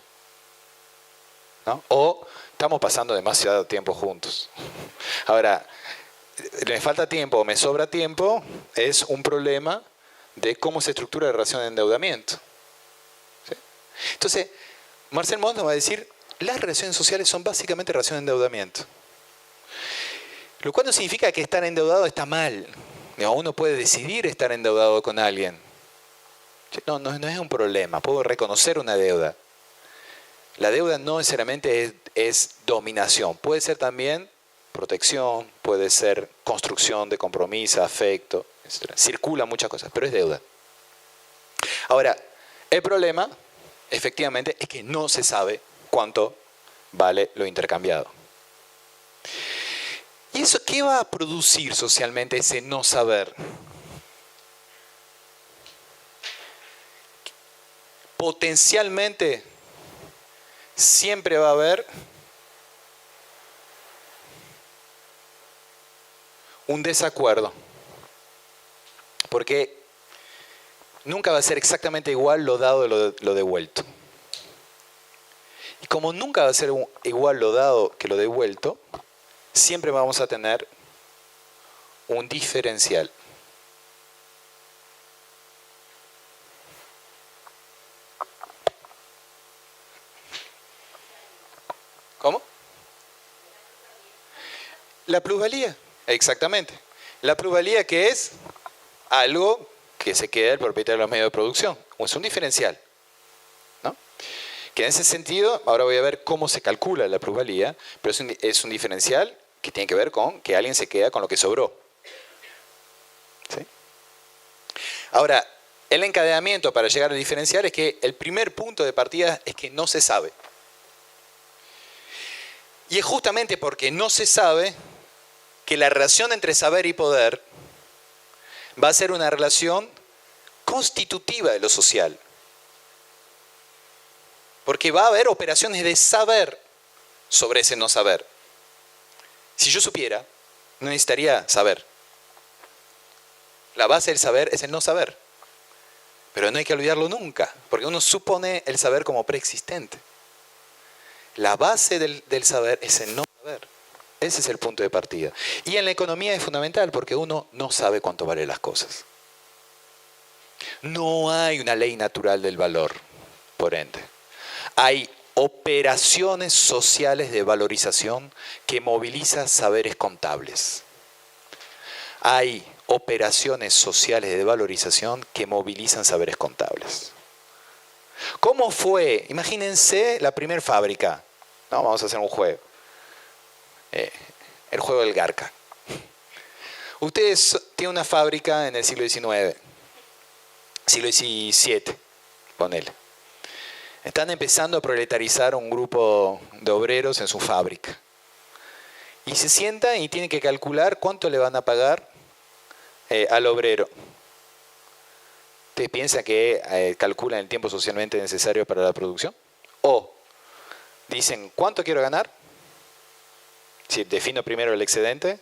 ¿No? O estamos pasando demasiado tiempo juntos. Ahora, me falta tiempo o me sobra tiempo es un problema de cómo se estructura la relación de endeudamiento. ¿Sí? Entonces, Marcel Mauss nos va a decir, las relaciones sociales son básicamente relaciones de endeudamiento. Lo cual no significa que estar endeudado está mal. Uno puede decidir estar endeudado con alguien. No es un problema. Puedo reconocer una deuda. La deuda no necesariamente es dominación. Puede ser también protección, puede ser construcción de compromiso, afecto, etc. Circula muchas cosas, pero es deuda. Ahora, el problema, efectivamente, es que no se sabe cuánto vale lo intercambiado. ¿Y eso qué va a producir socialmente ese no saber? Potencialmente siempre va a haber un desacuerdo. Porque nunca va a ser exactamente igual lo dado de lo devuelto. Y como nunca va a ser igual lo dado que lo devuelto, siempre vamos a tener un diferencial. La plusvalía, exactamente. La plusvalía, que es algo que se queda el propietario de los medios de producción, o es un diferencial, ¿no? Que en ese sentido, ahora voy a ver cómo se calcula la plusvalía, pero es un diferencial que tiene que ver con que alguien se queda con lo que sobró. ¿Sí? Ahora, el encadenamiento para llegar al diferencial es que el primer punto de partida es que no se sabe. Y es justamente porque no se sabe que la relación entre saber y poder va a ser una relación constitutiva de lo social. Porque va a haber operaciones de saber sobre ese no saber. Si yo supiera, no necesitaría saber. La base del saber es el no saber. Pero no hay que olvidarlo nunca, porque uno supone el saber como preexistente. La base del saber es el no saber. Ese es el punto de partida. Y en la economía es fundamental porque uno no sabe cuánto valen las cosas. No hay una ley natural del valor, por ende. Hay operaciones sociales de valorización que movilizan saberes contables. Hay operaciones sociales de valorización que movilizan saberes contables. ¿Cómo fue? Imagínense la primera fábrica. No, vamos a hacer un juego. El juego del Garca. Ustedes tienen una fábrica en el siglo XIX, siglo XVII, ponele. Están empezando a proletarizar un grupo de obreros en su fábrica. Y se sientan y tienen que calcular cuánto le van a pagar al obrero. ¿Ustedes piensan que calculan el tiempo socialmente necesario para la producción? O dicen, ¿cuánto quiero ganar? Si defino primero el excedente.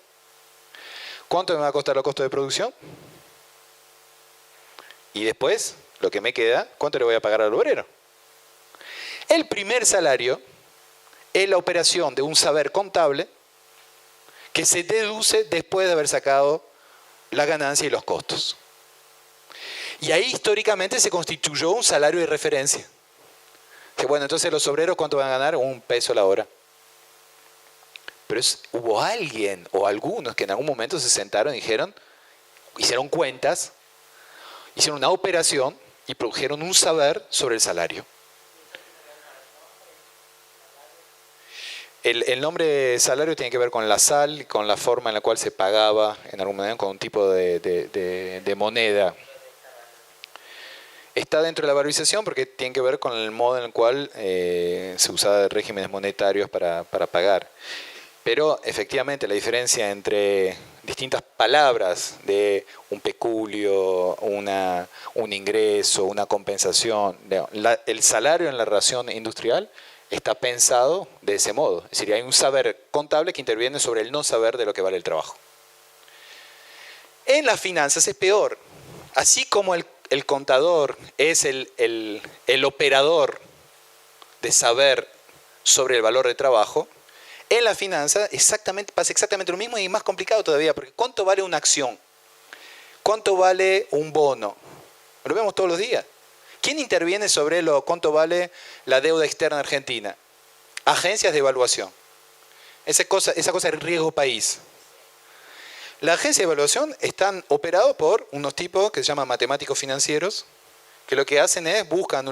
¿Cuánto me va a costar los costos de producción? Y después, lo que me queda, ¿cuánto le voy a pagar al obrero? El primer salario es la operación de un saber contable que se deduce después de haber sacado la ganancia y los costos. Y ahí históricamente se constituyó un salario de referencia. Que bueno, entonces los obreros, ¿cuánto van a ganar? $1 la hora. Pero hubo alguien o algunos que en algún momento se sentaron y dijeron, hicieron cuentas, hicieron una operación y produjeron un saber sobre el salario. El nombre salario tiene que ver con la sal, con la forma en la cual se pagaba en algún momento, con un tipo de moneda. Está dentro de la valorización porque tiene que ver con el modo en el cual se usaba regímenes monetarios para pagar. Pero efectivamente la diferencia entre distintas palabras de un peculio, un ingreso, una compensación, el salario en la relación industrial está pensado de ese modo. Es decir, hay un saber contable que interviene sobre el no saber de lo que vale el trabajo. En las finanzas es peor. Así como el contador es el operador de saber sobre el valor de trabajo, en la finanza pasa exactamente lo mismo y más complicado todavía, porque ¿cuánto vale una acción? ¿Cuánto vale un bono? Lo vemos todos los días. ¿Quién interviene sobre cuánto vale la deuda externa argentina? Agencias de evaluación. Esa cosa es riesgo país. La agencia de evaluación están operados por unos tipos que se llaman matemáticos financieros, que lo que hacen es buscan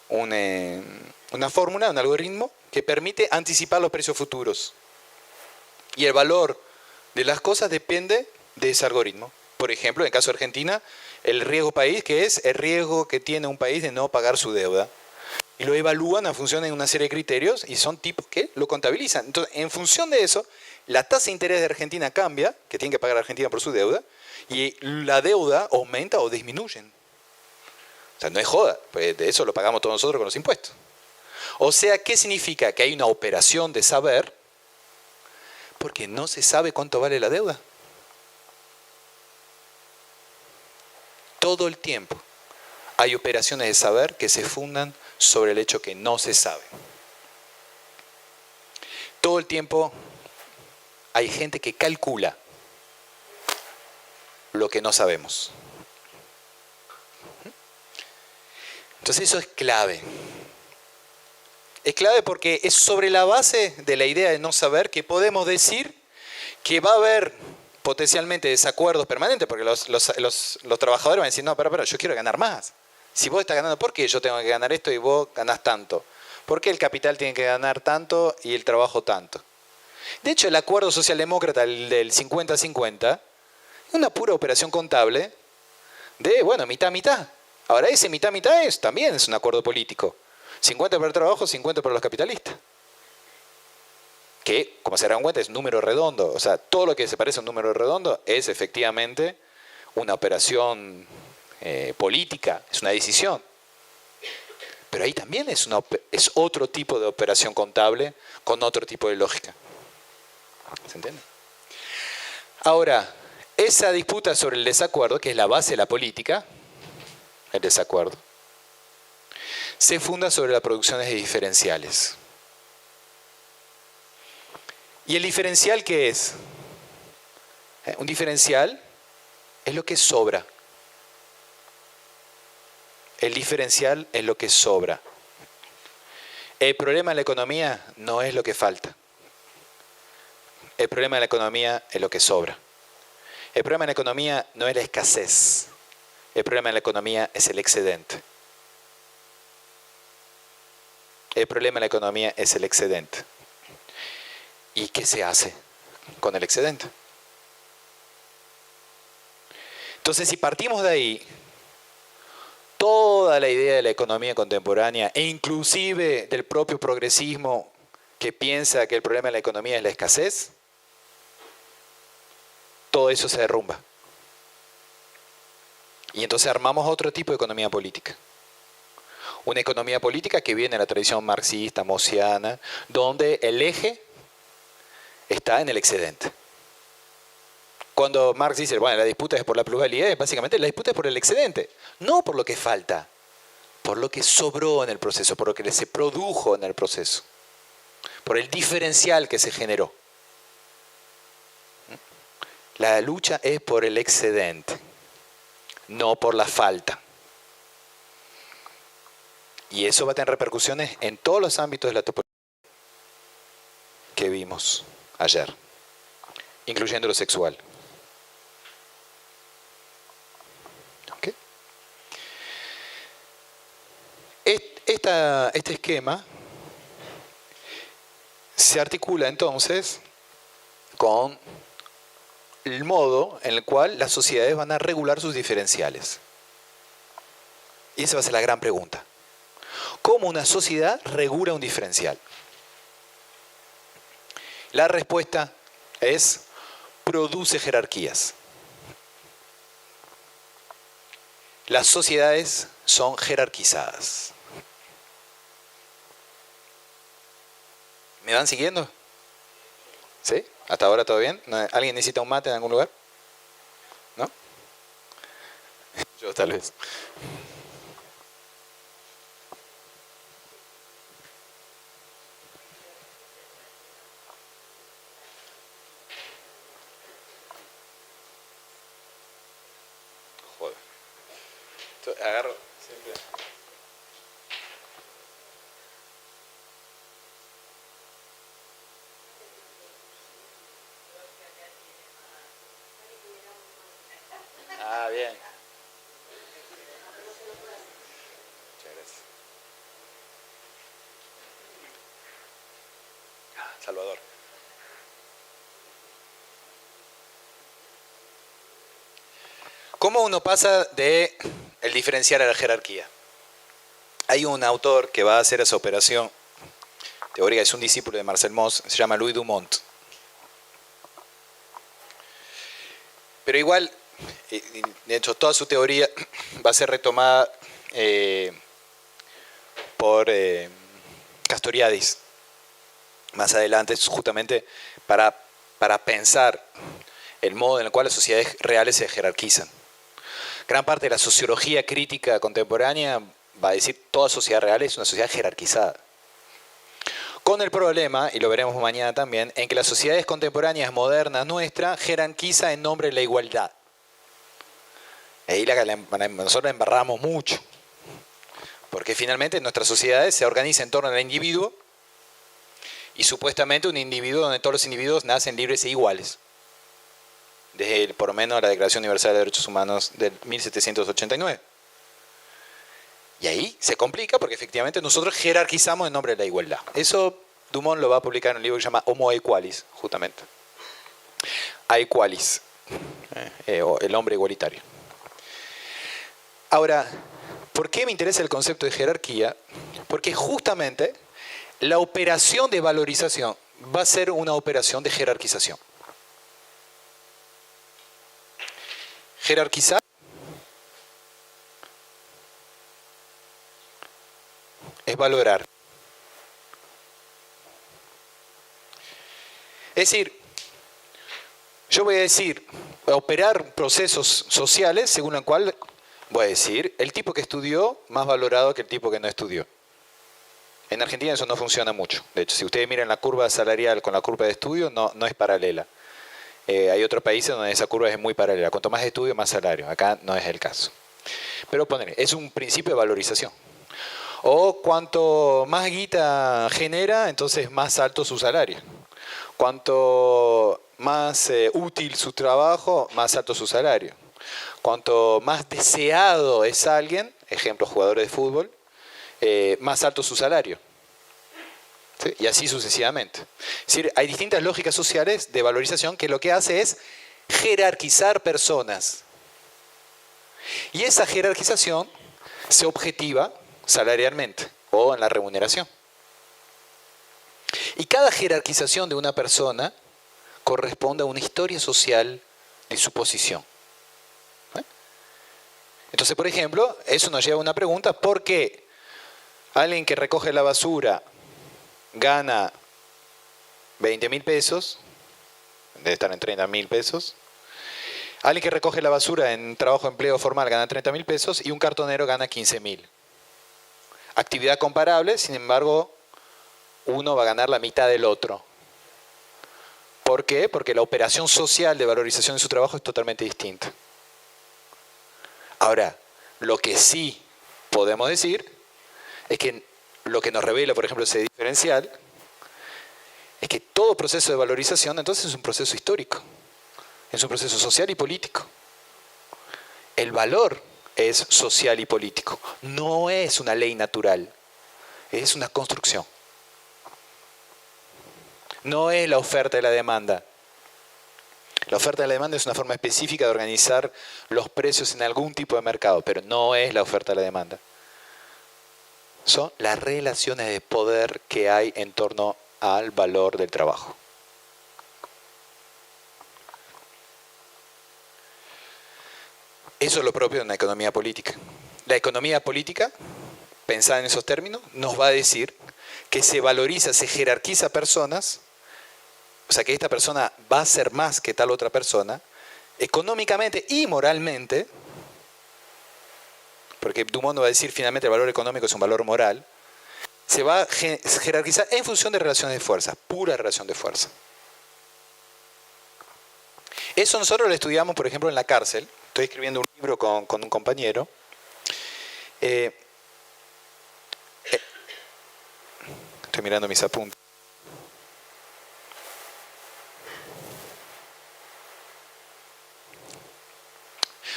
una fórmula, un algoritmo, que permite anticipar los precios futuros. Y el valor de las cosas depende de ese algoritmo. Por ejemplo, en el caso de Argentina, el riesgo país, que es el riesgo que tiene un país de no pagar su deuda. Y lo evalúan en función de una serie de criterios y son tipos que lo contabilizan. Entonces, en función de eso, la tasa de interés de Argentina cambia, que tiene que pagar Argentina por su deuda, y la deuda aumenta o disminuye. O sea, no es joda, pues de eso lo pagamos todos nosotros con los impuestos. O sea, ¿qué significa? Que hay una operación de saber porque no se sabe cuánto vale la deuda. Todo el tiempo hay operaciones de saber que se fundan sobre el hecho que no se sabe. Todo el tiempo hay gente que calcula lo que no sabemos. Entonces eso es clave. Es clave porque es sobre la base de la idea de no saber que podemos decir que va a haber potencialmente desacuerdos permanentes, porque los trabajadores van a decir, no, pero yo quiero ganar más. Si vos estás ganando, ¿por qué yo tengo que ganar esto y vos ganás tanto? ¿Por qué el capital tiene que ganar tanto y el trabajo tanto? De hecho, el acuerdo socialdemócrata del 50-50 es una pura operación contable de, bueno, mitad-mitad. Ahora, ese mitad-mitad también es un acuerdo político. 50 para el trabajo, 50 para los capitalistas. Que, como se darán cuenta, es un número redondo. O sea, todo lo que se parece a un número redondo es efectivamente una operación política, es una decisión. Pero ahí también es otro tipo de operación contable con otro tipo de lógica. ¿Se entiende? Ahora, esa disputa sobre el desacuerdo, que es la base de la política, el desacuerdo, se funda sobre las producciones de diferenciales. ¿Y el diferencial qué es? Un diferencial es lo que sobra. El diferencial es lo que sobra. El problema de la economía no es lo que falta. El problema de la economía es lo que sobra. El problema de la economía no es la escasez. El problema de la economía es el excedente. El problema de la economía es el excedente. ¿Y qué se hace con el excedente? Entonces, si partimos de ahí, toda la idea de la economía contemporánea, e inclusive del propio progresismo que piensa que el problema de la economía es la escasez, todo eso se derrumba. Y entonces armamos otro tipo de economía política. Una economía política que viene de la tradición marxista, mosiana, donde el eje está en el excedente. Cuando Marx dice, bueno, la disputa es por la pluralidad, básicamente la disputa es por el excedente, no por lo que falta, por lo que sobró en el proceso, por lo que se produjo en el proceso, por el diferencial que se generó. La lucha es por el excedente, no por la falta. Y eso va a tener repercusiones en todos los ámbitos de la topología que vimos ayer, incluyendo lo sexual. ¿Okay? Este esquema se articula entonces con el modo en el cual las sociedades van a regular sus diferenciales. Y esa va a ser la gran pregunta. ¿Cómo una sociedad regula un diferencial? La respuesta es: produce jerarquías. Las sociedades son jerarquizadas. ¿Me van siguiendo? ¿Sí? ¿Hasta ahora todo bien? ¿Alguien necesita un mate en algún lugar? ¿No? Yo tal vez. Joder. Entonces, agarro siempre. Ah, bien. Muchas gracias. Salvador. ¿Cómo uno pasa de el diferencial a la jerarquía? Hay un autor que va a hacer esa operación teórica, es un discípulo de Marcel Mauss, se llama Louis Dumont. Pero igual, de hecho, toda su teoría va a ser retomada por Castoriadis más adelante, justamente para pensar el modo en el cual las sociedades reales se jerarquizan. Gran parte de la sociología crítica contemporánea va a decir que toda sociedad real es una sociedad jerarquizada. Con el problema, y lo veremos mañana también, en que las sociedades contemporáneas modernas nuestras jerarquizan en nombre de la igualdad. Ahí nosotros la embarramos mucho. Porque finalmente nuestras sociedades se organizan en torno al individuo y supuestamente un individuo donde todos los individuos nacen libres e iguales. desde por lo menos la Declaración Universal de Derechos Humanos del 1789. Y ahí se complica porque efectivamente nosotros jerarquizamos en nombre de la igualdad. Eso Dumont lo va a publicar en un libro que se llama Homo Equalis, justamente. Aequalis, o el hombre igualitario. Ahora, ¿por qué me interesa el concepto de jerarquía? Porque justamente la operación de valorización va a ser una operación de jerarquización. Jerarquizar es valorar. Es decir, yo voy a decir, operar procesos sociales según el cual voy a decir, el tipo que estudió más valorado que el tipo que no estudió. En Argentina eso no funciona mucho. De hecho, si ustedes miran la curva salarial con la curva de estudio, no es paralela. Hay otros países donde esa curva es muy paralela. Cuanto más estudio, más salario. Acá no es el caso. Pero poner, es un principio de valorización. O cuanto más guita genera, entonces más alto su salario. Cuanto más útil su trabajo, más alto su salario. Cuanto más deseado es alguien, ejemplo, jugadores de fútbol, más alto su salario. ¿Sí? Y así sucesivamente. Es decir, hay distintas lógicas sociales de valorización que lo que hace es jerarquizar personas. Y esa jerarquización se objetiva salarialmente o en la remuneración. Y cada jerarquización de una persona corresponde a una historia social de su posición. Entonces, por ejemplo, eso nos lleva a una pregunta: ¿por qué alguien que recoge la basura gana 20.000 pesos, debe estar en 30.000 pesos, alguien que recoge la basura en trabajo de empleo formal gana 30.000 pesos y un cartonero gana 15.000? Actividad comparable, sin embargo, uno va a ganar la mitad del otro. ¿Por qué? Porque la operación social de valorización de su trabajo es totalmente distinta. Ahora, lo que sí podemos decir es que lo que nos revela, por ejemplo, ese diferencial, es que todo proceso de valorización entonces es un proceso histórico, es un proceso social y político. El valor es social y político, no es una ley natural, es una construcción. No es la oferta y la demanda. La oferta y la demanda es una forma específica de organizar los precios en algún tipo de mercado, pero no es la oferta y la demanda. Son las relaciones de poder que hay en torno al valor del trabajo. Eso es lo propio de una economía política. La economía política, pensada en esos términos, nos va a decir que se valoriza, se jerarquiza personas, o sea que esta persona va a ser más que tal otra persona, económicamente y moralmente, porque Dumont no va a decir finalmente el valor económico es un valor moral, se va a jerarquizar en función de relaciones de fuerza, pura relación de fuerza. Eso nosotros lo estudiamos, por ejemplo, en la cárcel. Estoy escribiendo un libro con un compañero. Estoy mirando mis apuntes.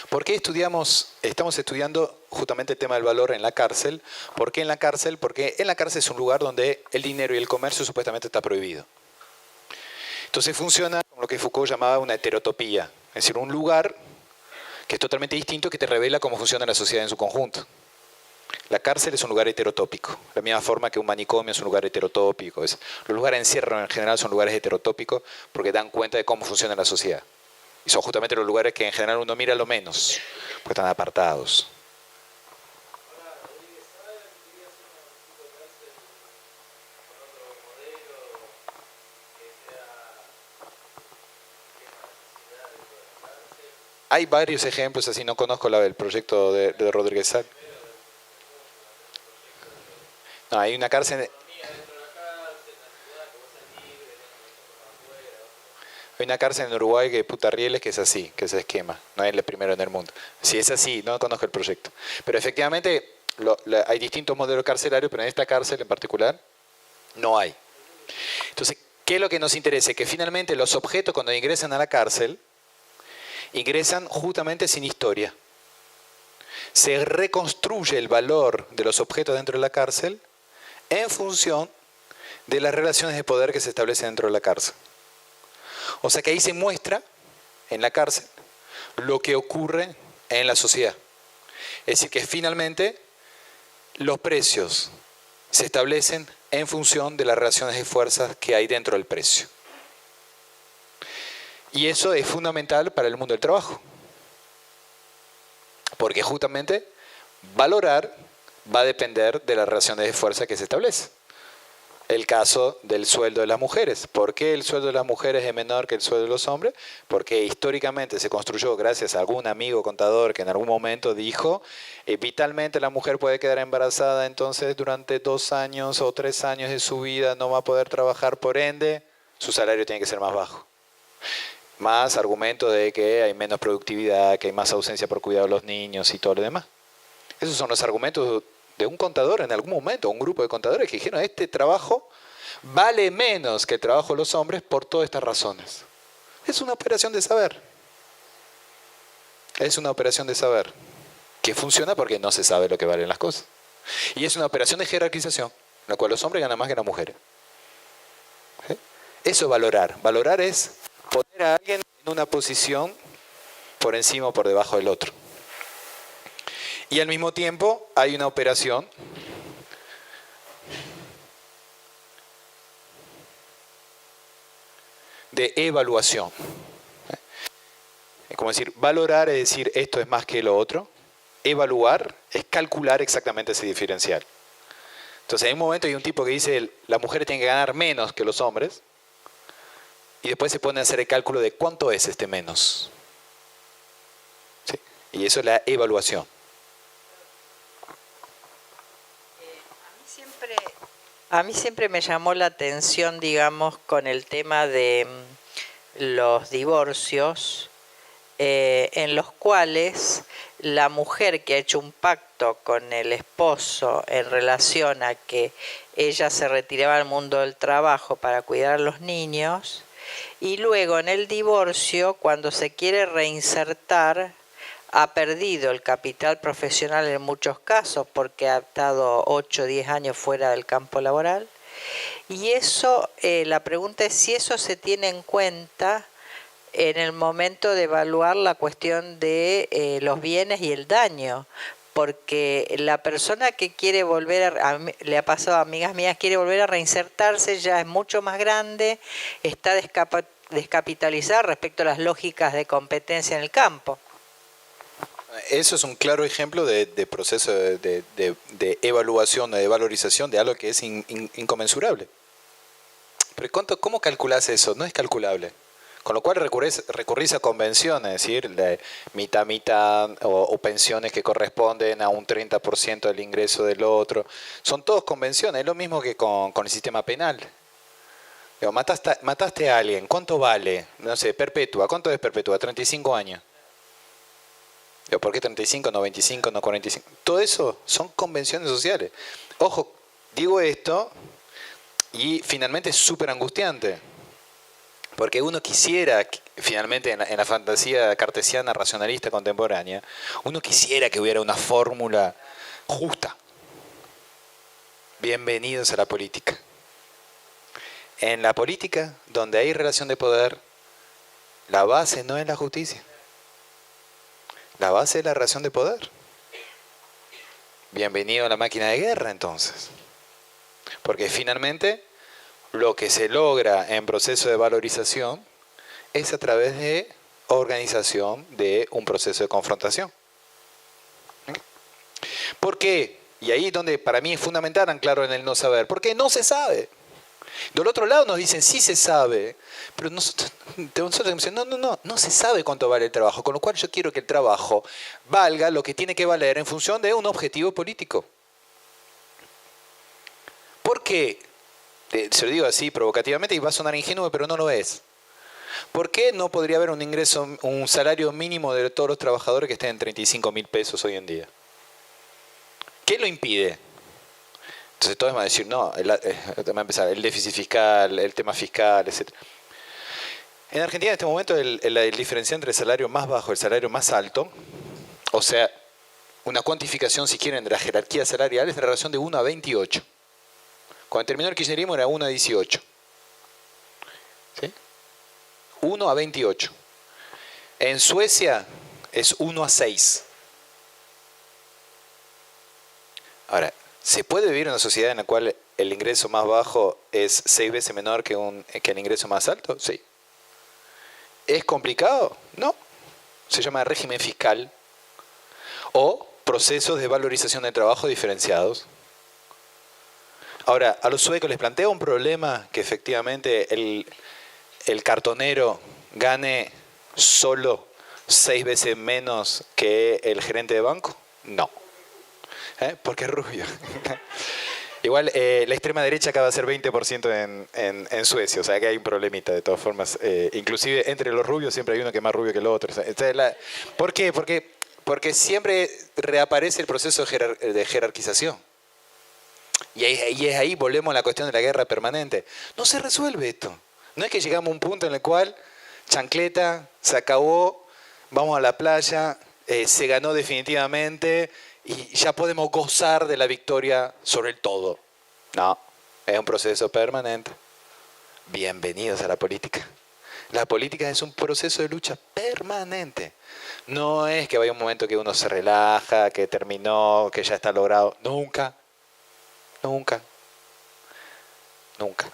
¿Por qué estamos estudiando justamente el tema del valor en la cárcel? ¿Por qué en la cárcel? Porque en la cárcel es un lugar donde el dinero y el comercio supuestamente está prohibido. Entonces funciona como lo que Foucault llamaba una heterotopía, es decir, un lugar que es totalmente distinto, que te revela cómo funciona la sociedad en su conjunto. La cárcel es un lugar heterotópico, de la misma forma que un manicomio es un lugar heterotópico. Los lugares de encierro en general son lugares heterotópicos porque dan cuenta de cómo funciona la sociedad. Y son justamente los lugares que en general uno mira lo menos, porque están apartados. Hay varios ejemplos, así no conozco el proyecto de Rodríguez Sal. No, hay una cárcel. Hay una cárcel en Uruguay que es Putarrieles, que es así, que es ese esquema. No es el primero en el mundo. Si es así, no conozco el proyecto. Pero efectivamente hay distintos modelos carcelarios, pero en esta cárcel en particular no hay. Entonces, ¿qué es lo que nos interesa? Que finalmente los objetos cuando ingresan a la cárcel ingresan justamente sin historia. Se reconstruye el valor de los objetos dentro de la cárcel en función de las relaciones de poder que se establecen dentro de la cárcel. O sea que ahí se muestra en la cárcel lo que ocurre en la sociedad. Es decir, que finalmente los precios se establecen en función de las relaciones de fuerzas que hay dentro del precio. Y eso es fundamental para el mundo del trabajo. Porque justamente valorar va a depender de las relaciones de fuerza que se establecen. El caso del sueldo de las mujeres. ¿Por qué el sueldo de las mujeres es menor que el sueldo de los hombres? Porque históricamente se construyó gracias a algún amigo contador que en algún momento dijo, vitalmente la mujer puede quedar embarazada, entonces durante 2 años o 3 años de su vida no va a poder trabajar, por ende, su salario tiene que ser más bajo. Más argumento de que hay menos productividad, que hay más ausencia por cuidado de los niños y todo lo demás. Esos son los argumentos de un contador en algún momento, un grupo de contadores que dijeron, este trabajo vale menos que el trabajo de los hombres por todas estas razones. Es una operación de saber. Es una operación de saber que funciona porque no se sabe lo que valen las cosas. Y es una operación de jerarquización, en la cual los hombres ganan más que las mujeres. ¿Sí? Eso es valorar. Valorar es poner a alguien en una posición por encima o por debajo del otro. Y al mismo tiempo hay una operación de evaluación. Es como decir, valorar es decir esto es más que lo otro. Evaluar es calcular exactamente ese diferencial. Entonces hay un momento hay un tipo que dice la mujer tiene que ganar menos que los hombres y después se pone a hacer el cálculo de cuánto es este menos. ¿Sí? Y eso es la evaluación. A mí siempre me llamó la atención, digamos, con el tema de los divorcios, en los cuales la mujer que ha hecho un pacto con el esposo en relación a que ella se retiraba al mundo del trabajo para cuidar a los niños, y luego en el divorcio, cuando se quiere reinsertar, ha perdido el capital profesional en muchos casos porque ha estado 8 o 10 años fuera del campo laboral. Y eso, la pregunta es si eso se tiene en cuenta en el momento de evaluar la cuestión de los bienes y el daño. Porque la persona que quiere volver, le ha pasado a amigas mías, quiere volver a reinsertarse, ya es mucho más grande, está descapitalizada respecto a las lógicas de competencia en el campo. Eso es un claro ejemplo de proceso de evaluación, de valorización de algo que es inconmensurable. Pero ¿cómo calculás eso? No es calculable. Con lo cual recurrís a convenciones, es decir, mitad o pensiones que corresponden a un 30% del ingreso del otro. Son todos convenciones, es lo mismo que con el sistema penal. Digo, mataste a alguien, ¿cuánto vale? No sé, perpetua, ¿cuánto es perpetua? 35 años. ¿Por qué 35, no 25, no 45? Todo eso son convenciones sociales. Ojo, digo esto y finalmente es súper angustiante. Porque uno quisiera, finalmente en la fantasía cartesiana racionalista contemporánea, uno quisiera que hubiera una fórmula justa. Bienvenidos a la política. En la política, donde hay relación de poder, la base no es la justicia. La base es la relación de poder. Bienvenido a la máquina de guerra, entonces. Porque finalmente lo que se logra en proceso de valorización es a través de organización de un proceso de confrontación. ¿Por qué? Y ahí es donde para mí es fundamental anclarlo en el no saber. Porque no se sabe. Del otro lado nos dicen, sí se sabe, pero nosotros decimos, no se sabe cuánto vale el trabajo, con lo cual yo quiero que el trabajo valga lo que tiene que valer en función de un objetivo político. ¿Por qué? Se lo digo así provocativamente y va a sonar ingenuo, pero no lo es. ¿Por qué no podría haber un ingreso, un salario mínimo de todos los trabajadores que estén en 35.000 pesos hoy en día? ¿Qué lo impide? Entonces todos van a decir, no, va a empezar el déficit fiscal, el tema fiscal, etc. En Argentina en este momento el diferencial entre el salario más bajo y el salario más alto, o sea, una cuantificación, si quieren, de la jerarquía salarial es de relación de 1 a 28. Cuando terminó el kirchnerismo era 1 a 18. ¿Sí? 1 a 28. En Suecia es 1 a 6. Ahora, ¿se puede vivir en una sociedad en la cual el ingreso más bajo es 6 veces menor que el ingreso más alto? Sí. ¿Es complicado? No. Se llama régimen fiscal o procesos de valorización del trabajo diferenciados. Ahora, a los suecos les plantea un problema que efectivamente el cartonero gane solo 6 veces menos que el gerente de banco. No. Porque es rubio. Igual la extrema derecha acaba de ser 20% en Suecia, o sea que hay un problemita de todas formas. Inclusive entre los rubios siempre hay uno que es más rubio que el otro. ¿Por qué? Porque siempre reaparece el proceso de jerarquización. Y es ahí, volvemos a la cuestión de la guerra permanente. No se resuelve esto. No es que llegamos a un punto en el cual chancleta, se acabó, vamos a la playa, se ganó definitivamente y ya podemos gozar de la victoria sobre el todo. No, es un proceso permanente. Bienvenidos a la política. La política es un proceso de lucha permanente. No es que vaya un momento que uno se relaja, que terminó, que ya está logrado. Nunca. Nunca. Nunca.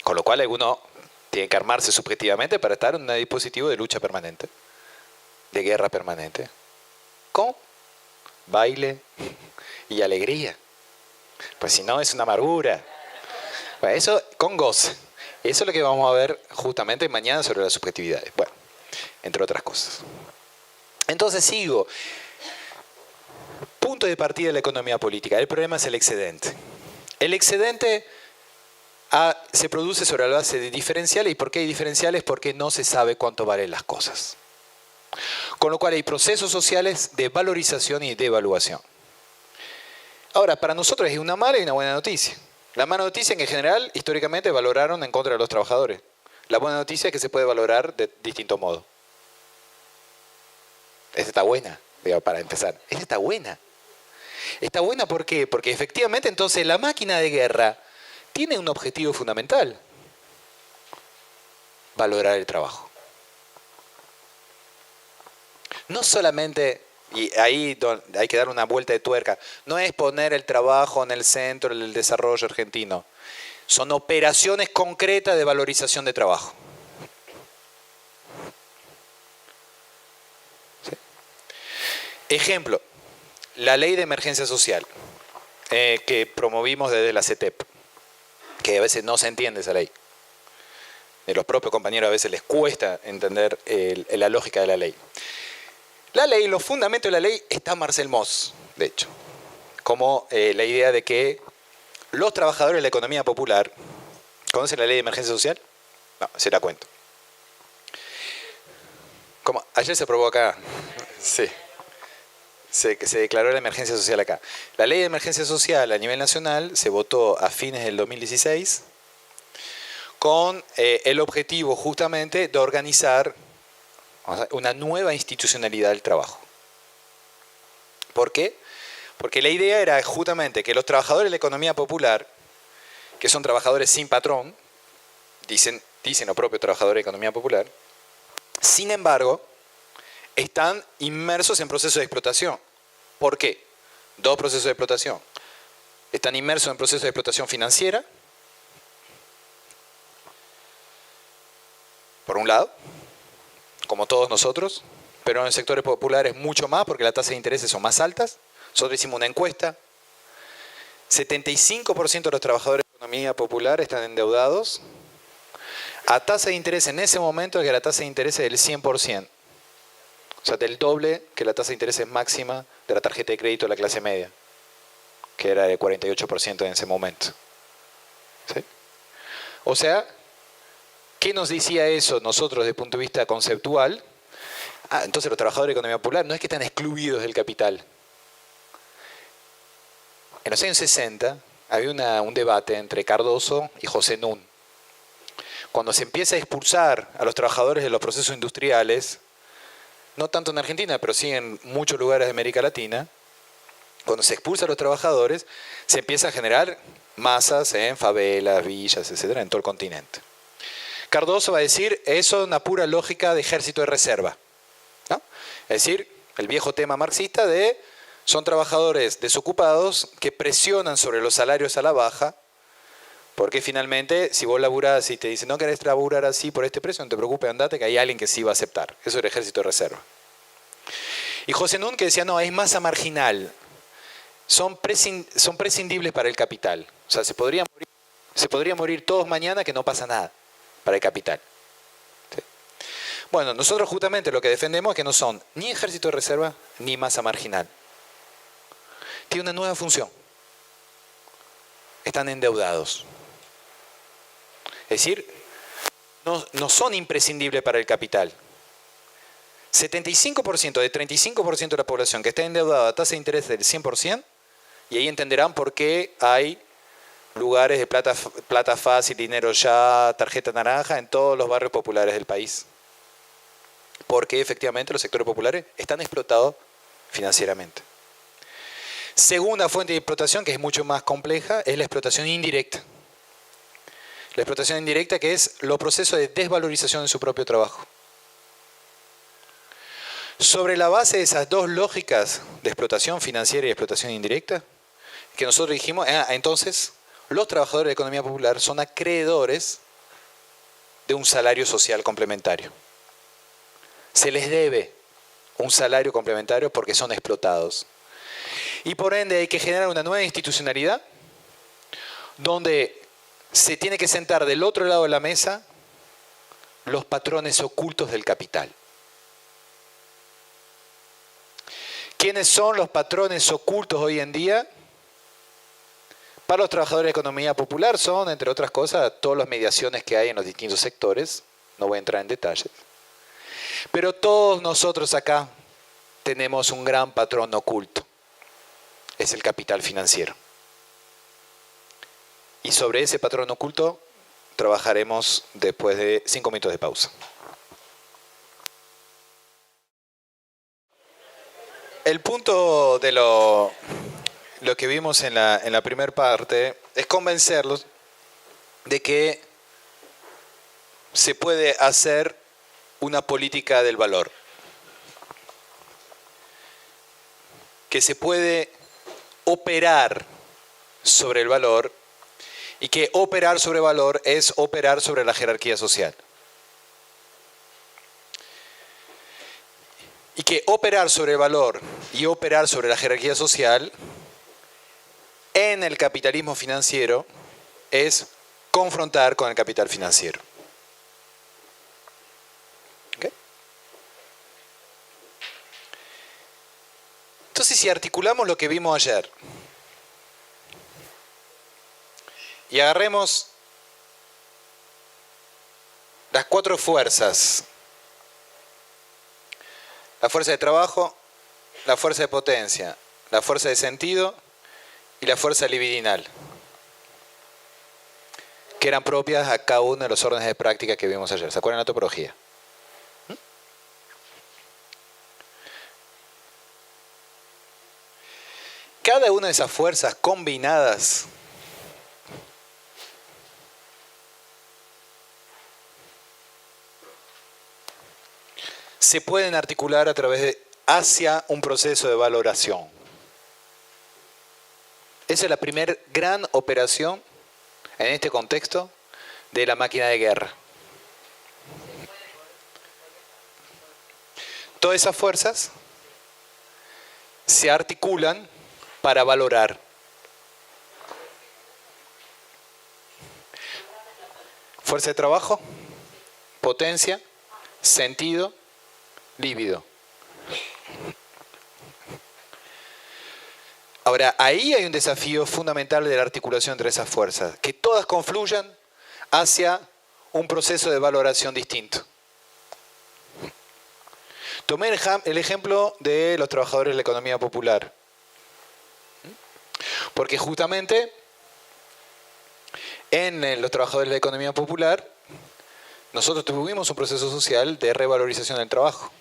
Con lo cual uno tiene que armarse subjetivamente para estar en un dispositivo de lucha permanente, de guerra permanente, con baile y alegría. Pues si no es una amargura. Bueno, eso con goce. Eso es lo que vamos a ver justamente mañana sobre las subjetividades. Bueno, entre otras cosas. Entonces sigo. Punto de partida de la economía política. El problema es el excedente. El excedente se produce sobre la base de diferenciales. ¿Y por qué hay diferenciales? Porque no se sabe cuánto valen las cosas. Con lo cual hay procesos sociales de valorización y de evaluación. Ahora, para nosotros es una mala y una buena noticia. La mala noticia es que en general, históricamente, valoraron en contra de los trabajadores. La buena noticia es que se puede valorar de distinto modo. Esta está buena, digamos, para empezar. Esta está buena. Está buena ¿por qué? Porque efectivamente entonces la máquina de guerra tiene un objetivo fundamental. Valorar el trabajo. No solamente, y ahí hay que dar una vuelta de tuerca, no es poner el trabajo en el centro del desarrollo argentino. Son operaciones concretas de valorización de trabajo. ¿Sí? Ejemplo, la ley de emergencia social que promovimos desde la CETEP, que a veces no se entiende esa ley. A los propios compañeros a veces les cuesta entender la lógica de la ley. La ley, los fundamentos de la ley, está Marcel Mauss, de hecho, como la idea de que los trabajadores de la economía popular, ¿conocen la ley de emergencia social? No, se la cuento. Como ayer se aprobó acá, sí, se declaró la emergencia social acá. La ley de emergencia social a nivel nacional se votó a fines del 2016 con el objetivo justamente de organizar una nueva institucionalidad del trabajo. ¿Por qué? Porque la idea era justamente que los trabajadores de la economía popular, que son trabajadores sin patrón, dicen los propios trabajadores de economía popular, sin embargo, están inmersos en procesos de explotación. ¿Por qué? Dos procesos de explotación. Están inmersos en procesos de explotación financiera, por un lado, como todos nosotros, pero en el sector popular es mucho más porque las tasas de interés son más altas. Nosotros hicimos una encuesta, 75% de los trabajadores de economía popular están endeudados a tasa de interés en ese momento es que la tasa de interés es del 100%, o sea, del doble que la tasa de interés máxima de la tarjeta de crédito de la clase media, que era del 48% en ese momento. ¿Sí? O sea, ¿qué nos decía eso nosotros desde el punto de vista conceptual? Entonces los trabajadores de economía popular no es que están excluidos del capital. En los años 60 había un debate entre Cardoso y José Nun. cuando se empieza a expulsar a los trabajadores de los procesos industriales, no tanto en Argentina, pero sí en muchos lugares de América Latina, cuando se expulsa a los trabajadores, se empieza a generar masas en favelas, villas, etcétera, en todo el continente. Cardoso va a decir, eso es una pura lógica de ejército de reserva, ¿no? Es decir, el viejo tema marxista de son trabajadores desocupados que presionan sobre los salarios a la baja, porque finalmente, si vos laburás y te dicen, no querés laburar así por este precio, no te preocupes, andate, que hay alguien que sí va a aceptar. Eso es el ejército de reserva. Y José Nun que decía, no, es masa marginal. Son prescindibles para el capital. O sea, se podría morir todos mañana que no pasa nada para el capital. ¿Sí? Bueno, nosotros justamente lo que defendemos es que no son ni ejército de reserva ni masa marginal. Tiene una nueva función. Están endeudados. Es decir, no son imprescindibles para el capital. 75% de 35% de la población que está endeudada a tasa de interés del 100%, y ahí entenderán por qué hay lugares de plata fácil, dinero ya, tarjeta naranja en todos los barrios populares del país. Porque efectivamente los sectores populares están explotados financieramente. Segunda fuente de explotación, que es mucho más compleja, es la explotación indirecta. La explotación indirecta, que es los procesos de desvalorización de su propio trabajo. Sobre la base de esas dos lógicas de explotación financiera y explotación indirecta, que nosotros dijimos, entonces, los trabajadores de la economía popular son acreedores de un salario social complementario. Se les debe un salario complementario porque son explotados. Y por ende hay que generar una nueva institucionalidad donde se tiene que sentar del otro lado de la mesa los patrones ocultos del capital. ¿Quiénes son los patrones ocultos hoy en día? Para los trabajadores de economía popular son, entre otras cosas, todas las mediaciones que hay en los distintos sectores. No voy a entrar en detalles. Pero todos nosotros acá tenemos un gran patrón oculto. Es el capital financiero. Y sobre ese patrón oculto trabajaremos después de 5 minutos de pausa. El punto de lo que vimos en la primera parte es convencerlos de que se puede hacer una política del valor. Que se puede operar sobre el valor y que operar sobre valor es operar sobre la jerarquía social. Y que operar sobre el valor y operar sobre la jerarquía social en el capitalismo financiero es confrontar con el capital financiero. ¿Okay? Entonces, si articulamos lo que vimos ayer y agarremos las 4 fuerzas, la fuerza de trabajo, la fuerza de potencia, la fuerza de sentido y la fuerza libidinal, que eran propias a cada uno de los órdenes de práctica que vimos ayer. ¿Se acuerdan de la topología? Cada una de esas fuerzas combinadas se pueden articular a través de hacia un proceso de valoración. Esa es la primera gran operación en este contexto de la máquina de guerra. Todas esas fuerzas se articulan para valorar. Fuerza de trabajo, potencia, sentido, líbido. Ahora, ahí hay un desafío fundamental de la articulación entre esas fuerzas, que todas confluyan hacia un proceso de valoración distinto. Tomé el ejemplo de los trabajadores de la economía popular, porque justamente en los trabajadores de la economía popular nosotros tuvimos un proceso social de revalorización del trabajo.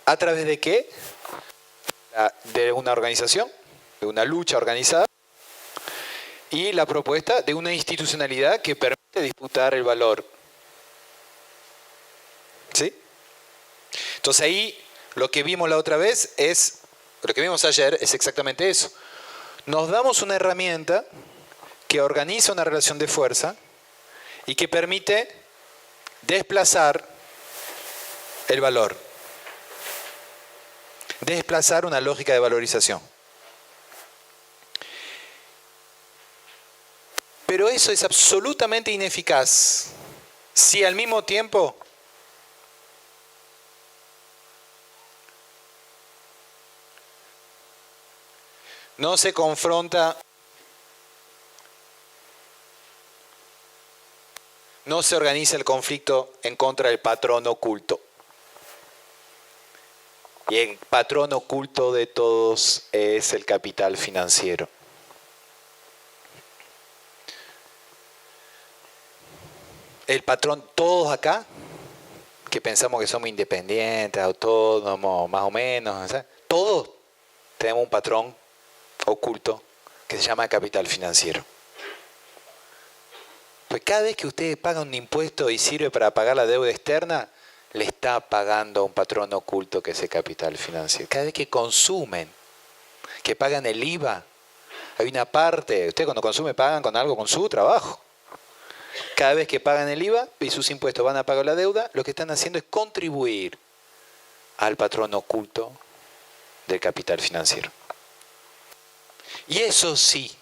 ¿A través de qué? De una organización, de una lucha organizada, y la propuesta de una institucionalidad que permite disputar el valor. ¿Sí? Entonces ahí lo que vimos la otra vez es, lo que vimos ayer es exactamente eso. Nos damos una herramienta que organiza una relación de fuerza y que permite desplazar el valor. Desplazar una lógica de valorización. Pero eso es absolutamente ineficaz si al mismo tiempo no se confronta, no se organiza el conflicto en contra del patrón oculto. Y el patrón oculto de todos es el capital financiero. El patrón, todos acá, que pensamos que somos independientes, autónomos, más o menos, ¿sabes? Todos tenemos un patrón oculto que se llama capital financiero. Pues cada vez que ustedes pagan un impuesto y sirve para pagar la deuda externa, le está pagando a un patrón oculto que es el capital financiero. Cada vez que consumen, que pagan el IVA, hay una parte, ustedes cuando consumen pagan con algo, con su trabajo. Cada vez que pagan el IVA y sus impuestos van a pagar la deuda, lo que están haciendo es contribuir al patrón oculto del capital financiero. Y eso sí,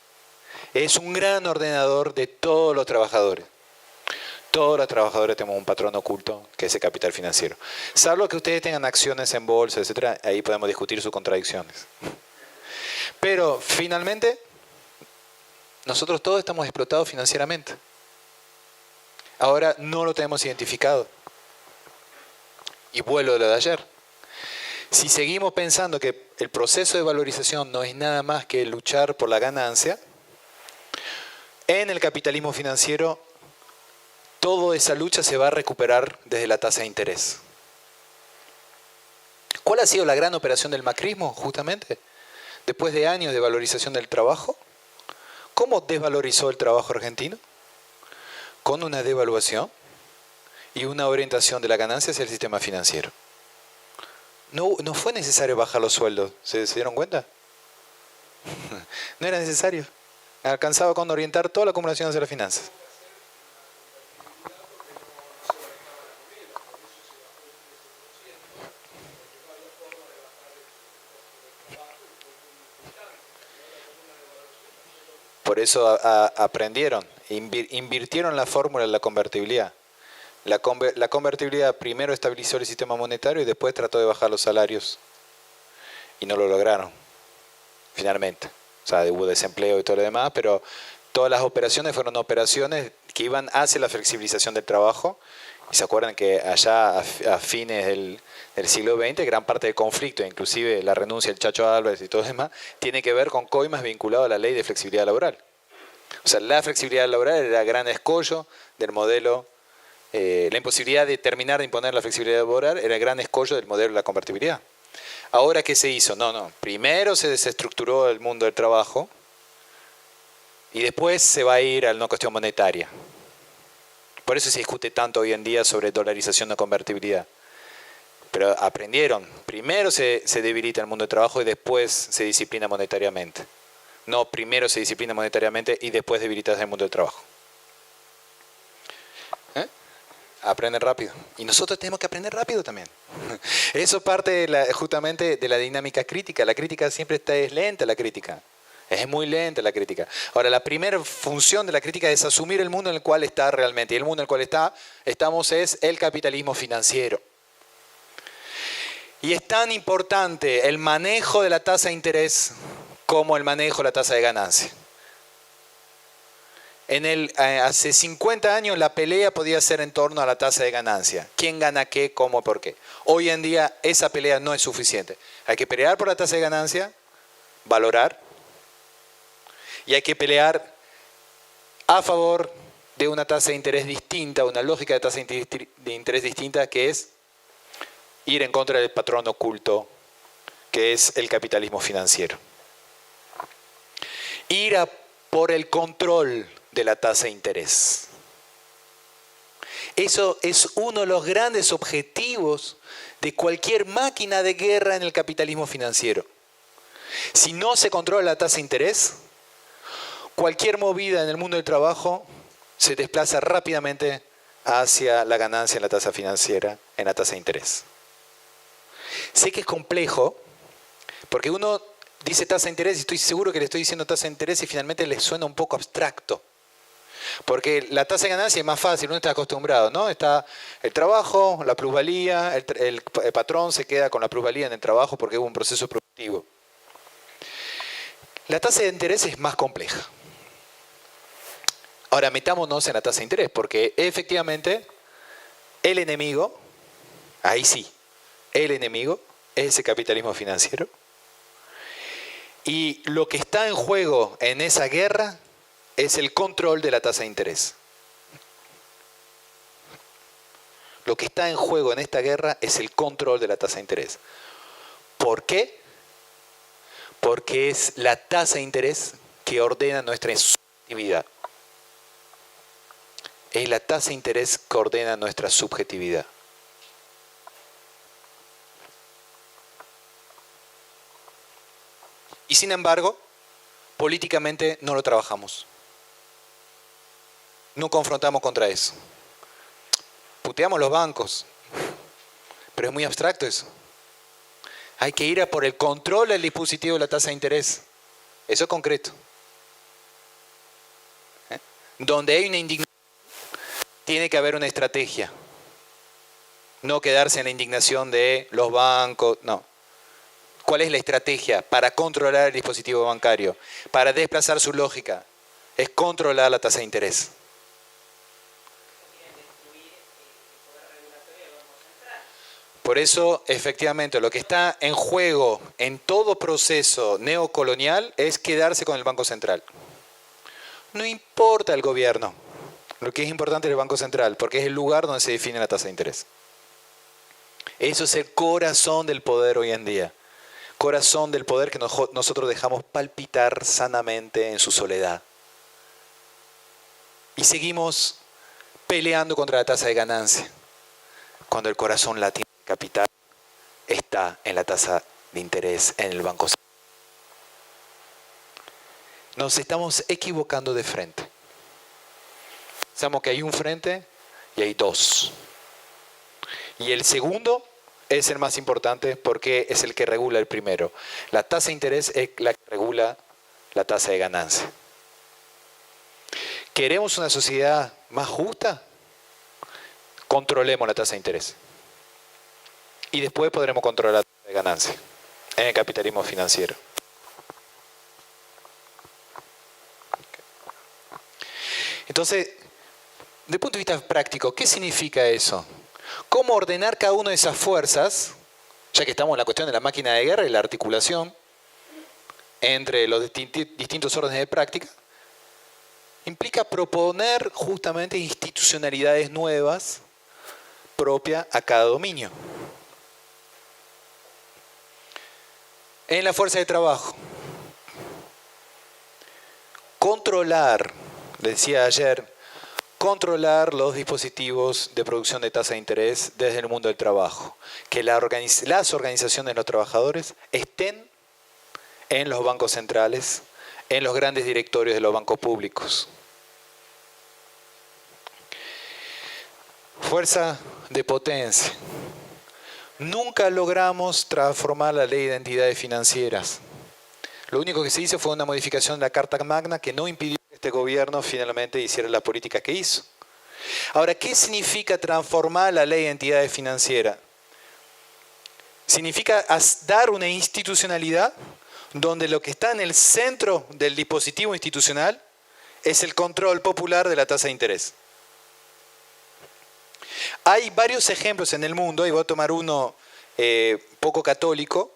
es un gran ordenador de todos los trabajadores. Todos los trabajadores tenemos un patrón oculto que es el capital financiero. Salvo que ustedes tengan acciones en bolsa, etcétera, ahí podemos discutir sus contradicciones. Pero finalmente, nosotros todos estamos explotados financieramente. Ahora no lo tenemos identificado. Y vuelvo a lo de ayer. Si seguimos pensando que el proceso de valorización no es nada más que luchar por la ganancia, en el capitalismo financiero toda esa lucha se va a recuperar desde la tasa de interés. ¿Cuál ha sido la gran operación del macrismo, justamente? Después de años de valorización del trabajo, ¿cómo desvalorizó el trabajo argentino? Con una devaluación y una orientación de la ganancia hacia el sistema financiero. No fue necesario bajar los sueldos, ¿se dieron cuenta? No era necesario. Alcanzaba con orientar toda la acumulación hacia las finanzas. Por eso aprendieron, invirtieron la fórmula de la convertibilidad. La convertibilidad primero estabilizó el sistema monetario y después trató de bajar los salarios. Y no lo lograron, finalmente. O sea, hubo desempleo y todo lo demás, pero todas las operaciones fueron operaciones que iban hacia la flexibilización del trabajo. Y se acuerdan que allá a fines del siglo XX, gran parte del conflicto, inclusive la renuncia del Chacho Álvarez y todo lo demás, tiene que ver con coimas vinculadas a la ley de flexibilidad laboral. O sea, la flexibilidad laboral era el gran escollo del modelo, la imposibilidad de terminar de imponer la flexibilidad laboral era el gran escollo del modelo de la convertibilidad. Ahora, ¿qué se hizo? No. Primero se desestructuró el mundo del trabajo y después se va a ir a una cuestión monetaria. Por eso se discute tanto hoy en día sobre dolarización o convertibilidad. Pero aprendieron, primero se debilita el mundo del trabajo y después se disciplina monetariamente. No, primero se disciplina monetariamente y después debilitas el mundo del trabajo. Aprenden rápido. Y nosotros tenemos que aprender rápido también. Eso parte justamente de la dinámica crítica. La crítica siempre es lenta, la crítica. Es muy lenta la crítica. Ahora, la primera función de la crítica es asumir el mundo en el cual está realmente. Y el mundo en el cual estamos es el capitalismo financiero. Y es tan importante el manejo de la tasa de interés como el manejo de la tasa de ganancia. Hace 50 años la pelea podía ser en torno a la tasa de ganancia. ¿Quién gana qué, cómo, por qué? Hoy en día esa pelea no es suficiente. Hay que pelear por la tasa de ganancia, valorar, y hay que pelear a favor de una tasa de interés distinta, una lógica de tasa de interés distinta, que es ir en contra del patrón oculto, que es el capitalismo financiero. Ir a por el control de la tasa de interés. Eso es uno de los grandes objetivos de cualquier máquina de guerra en el capitalismo financiero. Si no se controla la tasa de interés, cualquier movida en el mundo del trabajo se desplaza rápidamente hacia la ganancia en la tasa financiera, en la tasa de interés. Sé que es complejo, porque uno dice tasa de interés y estoy seguro que le estoy diciendo tasa de interés y finalmente le suena un poco abstracto. Porque la tasa de ganancia es más fácil, uno está acostumbrado, ¿no? Está el trabajo, la plusvalía, el patrón se queda con la plusvalía en el trabajo porque hubo un proceso productivo. La tasa de interés es más compleja. Ahora metámonos en la tasa de interés, porque efectivamente el enemigo, ahí sí, el enemigo es ese capitalismo financiero. Y lo que está en juego en esa guerra es el control de la tasa de interés. Lo que está en juego en esta guerra es el control de la tasa de interés. ¿Por qué? Porque es la tasa de interés que ordena nuestra subjetividad. Es la tasa de interés que ordena nuestra subjetividad. Y sin embargo, políticamente no lo trabajamos. No confrontamos contra eso. Puteamos los bancos, pero es muy abstracto eso. Hay que ir a por el control del dispositivo de la tasa de interés. Eso es concreto. Donde hay una indignación, tiene que haber una estrategia. No quedarse en la indignación de los bancos, no. ¿Cuál es la estrategia para controlar el dispositivo bancario? Para desplazar su lógica. Es controlar la tasa de interés. Por eso, efectivamente, lo que está en juego en todo proceso neocolonial es quedarse con el Banco Central. No importa el gobierno. Lo que es importante es el Banco Central, porque es el lugar donde se define la tasa de interés. Eso es el corazón del poder hoy en día. Corazón del poder que nosotros dejamos palpitar sanamente en su soledad. Y seguimos peleando contra la tasa de ganancia, cuando el corazón latino del capital está en la tasa de interés en el Banco Central. Nos estamos equivocando de frente. Sabemos que hay un frente y hay dos. Y el segundo es el más importante porque es el que regula el primero. La tasa de interés es la que regula la tasa de ganancia. ¿Queremos una sociedad más justa? Controlemos la tasa de interés. Y después podremos controlar la tasa de ganancia en el capitalismo financiero. Entonces, desde el punto de vista práctico, ¿qué significa eso? ¿Cómo ordenar cada una de esas fuerzas, ya que estamos en la cuestión de la máquina de guerra y la articulación entre los distintos órdenes de práctica? Implica proponer justamente institucionalidades nuevas propias a cada dominio. En la fuerza de trabajo, controlar, decía ayer, controlar los dispositivos de producción de tasa de interés desde el mundo del trabajo. Que las organizaciones de los trabajadores estén en los bancos centrales, en los grandes directorios de los bancos públicos. Fuerza de potencia. Nunca logramos transformar la ley de entidades financieras. Lo único que se hizo fue una modificación de la Carta Magna que no impidió que este gobierno finalmente hiciera la política que hizo. Ahora, ¿qué significa transformar la ley de entidades financieras? Significa dar una institucionalidad donde lo que está en el centro del dispositivo institucional es el control popular de la tasa de interés. Hay varios ejemplos en el mundo, y voy a tomar uno poco católico,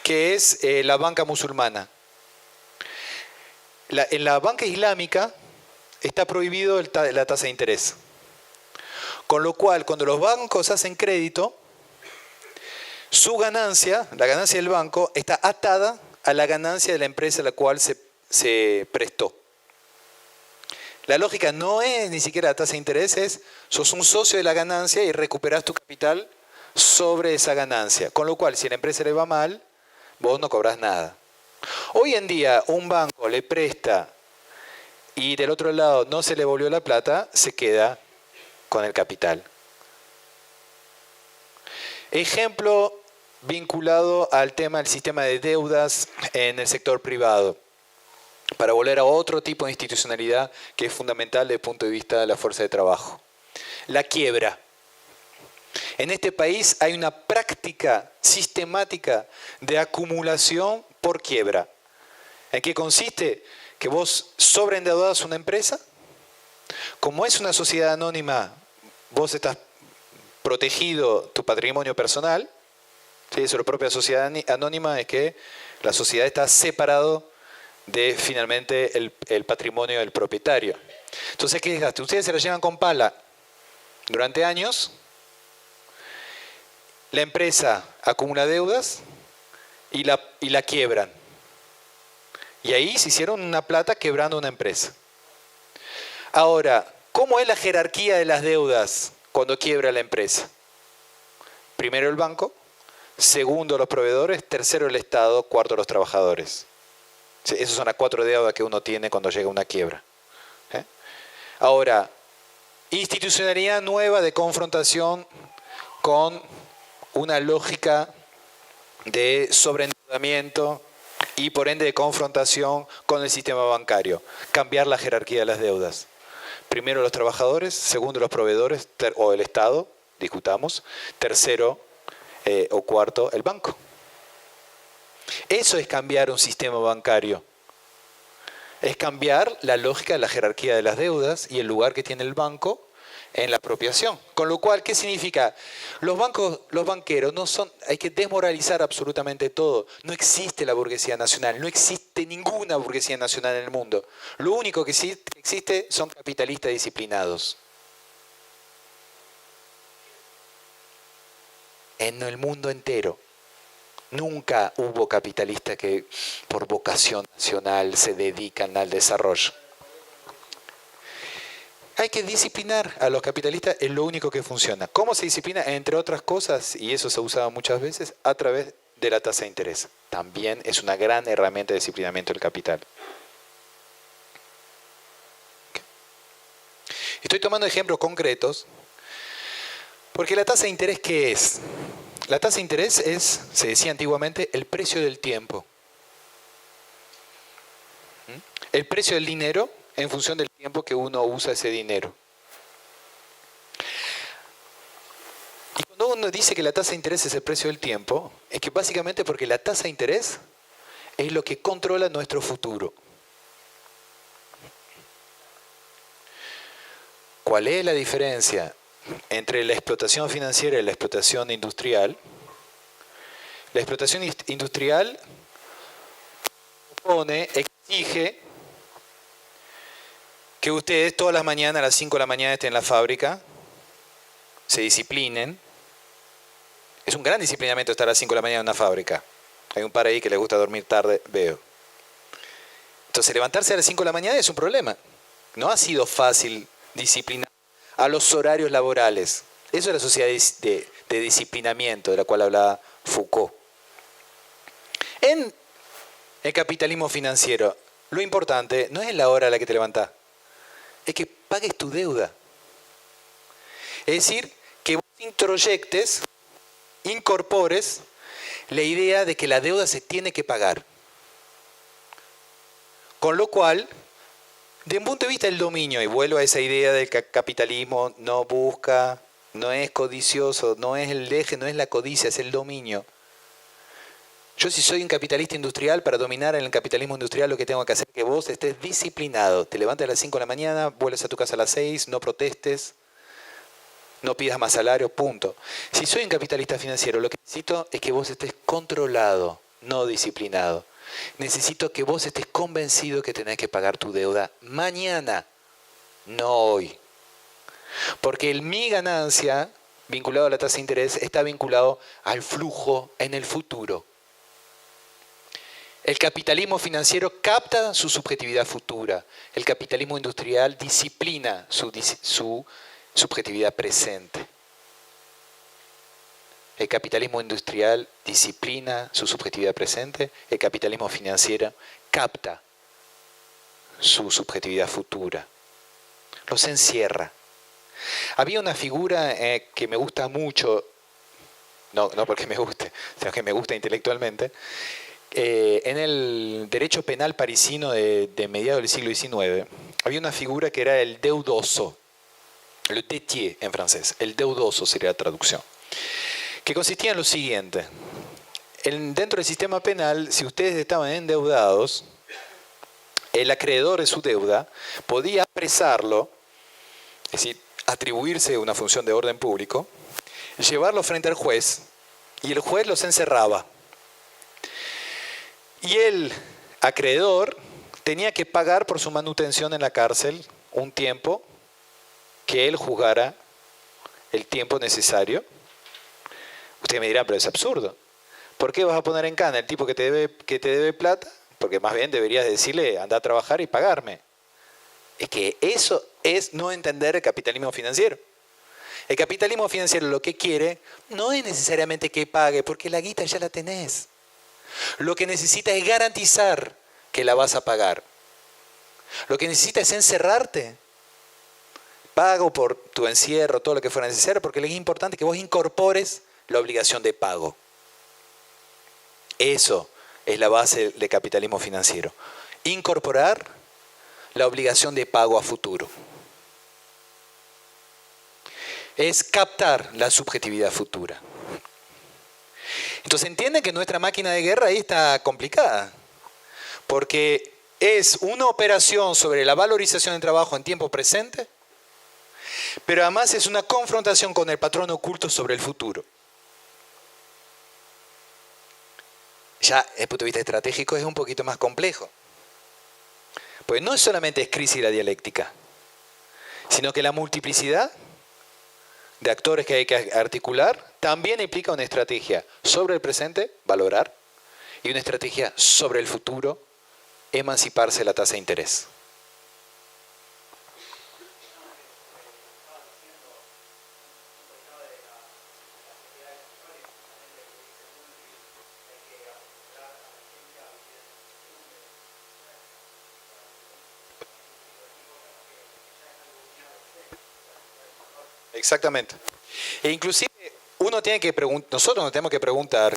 que es la banca musulmana. En la banca islámica está prohibido la tasa de interés. Con lo cual, cuando los bancos hacen crédito, su ganancia, la ganancia del banco, está atada a la ganancia de la empresa a la cual se prestó. La lógica no es ni siquiera la tasa de interés, es sos un socio de la ganancia y recuperás tu capital sobre esa ganancia. Con lo cual, si a la empresa le va mal, vos no cobrás nada. Hoy en día, un banco le presta y del otro lado no se le volvió la plata, se queda con el capital. Ejemplo vinculado al tema del sistema de deudas en el sector privado, para volver a otro tipo de institucionalidad que es fundamental desde el punto de vista de la fuerza de trabajo. La quiebra. En este país hay una práctica sistemática de acumulación por quiebra. ¿En qué consiste? Que vos sobreendeudás una empresa. Como es una sociedad anónima, vos estás protegido tu patrimonio personal. ¿Sí? Eso, la propia sociedad anónima es que la sociedad está separado de finalmente el patrimonio del propietario. Entonces, ¿qué desgaste? Ustedes se la llevan con pala durante años, la empresa acumula deudas y la quiebran. Y ahí se hicieron una plata quebrando una empresa. Ahora, ¿cómo es la jerarquía de las deudas cuando quiebra la empresa? Primero el banco, segundo los proveedores, tercero el Estado, cuarto los trabajadores. Esas son las 4 deudas que uno tiene cuando llega una quiebra. Ahora, institucionalidad nueva de confrontación con una lógica de sobreendeudamiento y por ende de confrontación con el sistema bancario. Cambiar la jerarquía de las deudas. Primero los trabajadores, segundo los proveedores o el Estado, discutamos. Tercero o cuarto el banco. Eso es cambiar un sistema bancario. Es cambiar la lógica de la jerarquía de las deudas y el lugar que tiene el banco en la apropiación. Con lo cual, ¿qué significa? Los banqueros no son, hay que desmoralizar absolutamente todo. No existe la burguesía nacional, no existe ninguna burguesía nacional en el mundo. Lo único que existe son capitalistas disciplinados. En el mundo entero. Nunca hubo capitalistas que por vocación nacional se dedican al desarrollo. Hay que disciplinar a los capitalistas, es lo único que funciona. ¿Cómo se disciplina? Entre otras cosas, y eso se usaba muchas veces, a través de la tasa de interés. También es una gran herramienta de disciplinamiento del capital. Estoy tomando ejemplos concretos, porque la tasa de interés, ¿qué es? La tasa de interés es, se decía antiguamente, el precio del tiempo. El precio del dinero en función del tiempo que uno usa ese dinero. Y cuando uno dice que la tasa de interés es el precio del tiempo, es que básicamente porque la tasa de interés es lo que controla nuestro futuro. ¿Cuál es la diferencia entre la explotación financiera y la explotación industrial? La explotación industrial exige que ustedes todas las mañanas a las 5 de la mañana estén en la fábrica, se disciplinen. Es un gran disciplinamiento estar a las 5 de la mañana en una fábrica. Hay un par ahí que les gusta dormir tarde, veo. Entonces levantarse a las 5 de la mañana es un problema. No ha sido fácil disciplinar a los horarios laborales. Eso es la sociedad de disciplinamiento de la cual hablaba Foucault. En el capitalismo financiero, lo importante no es la hora a la que te levantás, es que pagues tu deuda. Es decir, que vos introyectes, incorpores la idea de que la deuda se tiene que pagar. Con lo cual, desde un punto de vista del dominio, y vuelvo a esa idea del que el capitalismo no busca, no es codicioso, no es el eje, no es la codicia, es el dominio. Yo si soy un capitalista industrial, para dominar en el capitalismo industrial lo que tengo que hacer es que vos estés disciplinado. Te levantes a las 5 de la mañana, vuelves a tu casa a las 6, no protestes, no pidas más salario, punto. Si soy un capitalista financiero, lo que necesito es que vos estés controlado, no disciplinado. Necesito que vos estés convencido que tenés que pagar tu deuda mañana. no hoy. Porque el mi ganancia, vinculado a la tasa de interés, está vinculado al flujo en el futuro. El capitalismo financiero capta su subjetividad futura. El capitalismo industrial disciplina su subjetividad presente. El capitalismo industrial disciplina su subjetividad presente. El capitalismo financiero capta su subjetividad futura. Los encierra. Había una figura que me gusta mucho, no porque me guste, sino que me gusta intelectualmente, en el derecho penal parisino de mediados del siglo XIX, había una figura que era el deudoso, le détier en francés, el deudoso sería la traducción, que consistía en lo siguiente. Dentro del sistema penal, si ustedes estaban endeudados, el acreedor de su deuda podía apresarlo, es decir, atribuirse una función de orden público, llevarlo frente al juez, y el juez los encerraba. Y el acreedor tenía que pagar por su manutención en la cárcel un tiempo que él juzgara el tiempo necesario. Usted me dirá, pero es absurdo. ¿Por qué vas a poner en cana el tipo que te debe plata? Porque más bien deberías decirle, anda a trabajar y pagarme. Es que eso es no entender el capitalismo financiero. El capitalismo financiero lo que quiere no es necesariamente que pague, porque la guita ya la tenés. Lo que necesita es garantizar que la vas a pagar. Lo que necesita es encerrarte. Pago por tu encierro, todo lo que fuera necesario, porque es importante que vos incorpores la obligación de pago. Eso es la base del capitalismo financiero. Incorporar la obligación de pago a futuro. Es captar la subjetividad futura. Entonces entienden que nuestra máquina de guerra ahí está complicada, porque es una operación sobre la valorización del trabajo en tiempo presente, pero además es una confrontación con el patrón oculto sobre el futuro. Ya desde el punto de vista estratégico es un poquito más complejo, porque no es solamente es crisis la dialéctica, sino que la multiplicidad de actores que hay que articular también implica una estrategia sobre el presente, valorar, y una estrategia sobre el futuro, emanciparse de la tasa de interés. Exactamente. E inclusive nosotros nos tenemos que preguntar,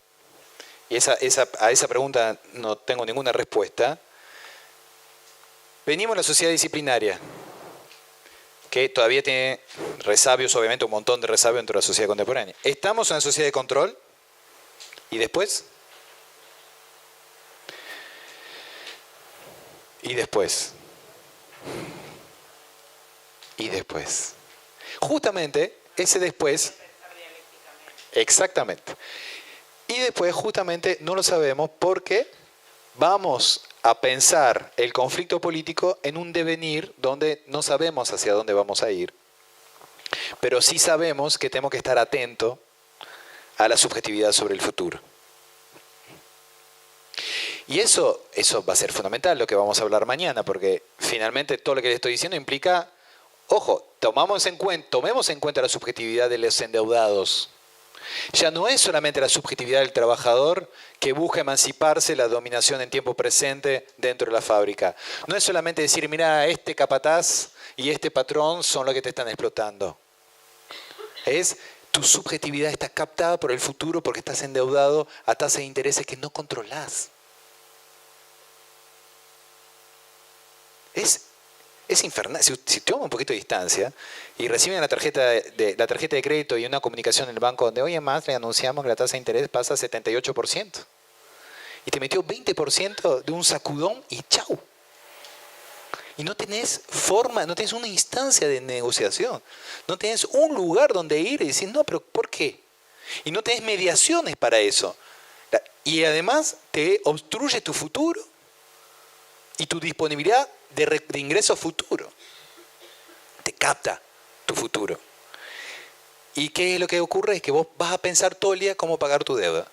y a esa pregunta no tengo ninguna respuesta. Venimos de la sociedad disciplinaria, que todavía tiene resabios, obviamente un montón de resabios dentro de la sociedad contemporánea. Estamos en una sociedad de control, ¿y después? ¿Y después? ¿Y después? Justamente ese después, exactamente. Y después justamente no lo sabemos porque vamos a pensar el conflicto político en un devenir donde no sabemos hacia dónde vamos a ir, pero sí sabemos que tenemos que estar atentos a la subjetividad sobre el futuro. Y eso va a ser fundamental, lo que vamos a hablar mañana, porque finalmente todo lo que les estoy diciendo implica, ojo, tomemos en cuenta la subjetividad de los endeudados. Ya no es solamente la subjetividad del trabajador que busca emanciparse de la dominación en tiempo presente dentro de la fábrica. No es solamente decir, mira, este capataz y este patrón son los que te están explotando. Es tu subjetividad está captada por el futuro porque estás endeudado a tasas de intereses que no controlás. Es infernal. Si toman un poquito de distancia y reciben la tarjeta de crédito y una comunicación en el banco donde hoy en más le anunciamos que la tasa de interés pasa a 78%. Y te metió 20% de un sacudón y chau. Y no tenés forma, no tenés una instancia de negociación. No tenés un lugar donde ir y decir, no, pero ¿por qué? Y no tenés mediaciones para eso. Y además te obstruye tu futuro y tu disponibilidad de ingreso futuro. te capta tu futuro. ¿Y qué es lo que ocurre? Es que vos vas a pensar todo el día cómo pagar tu deuda.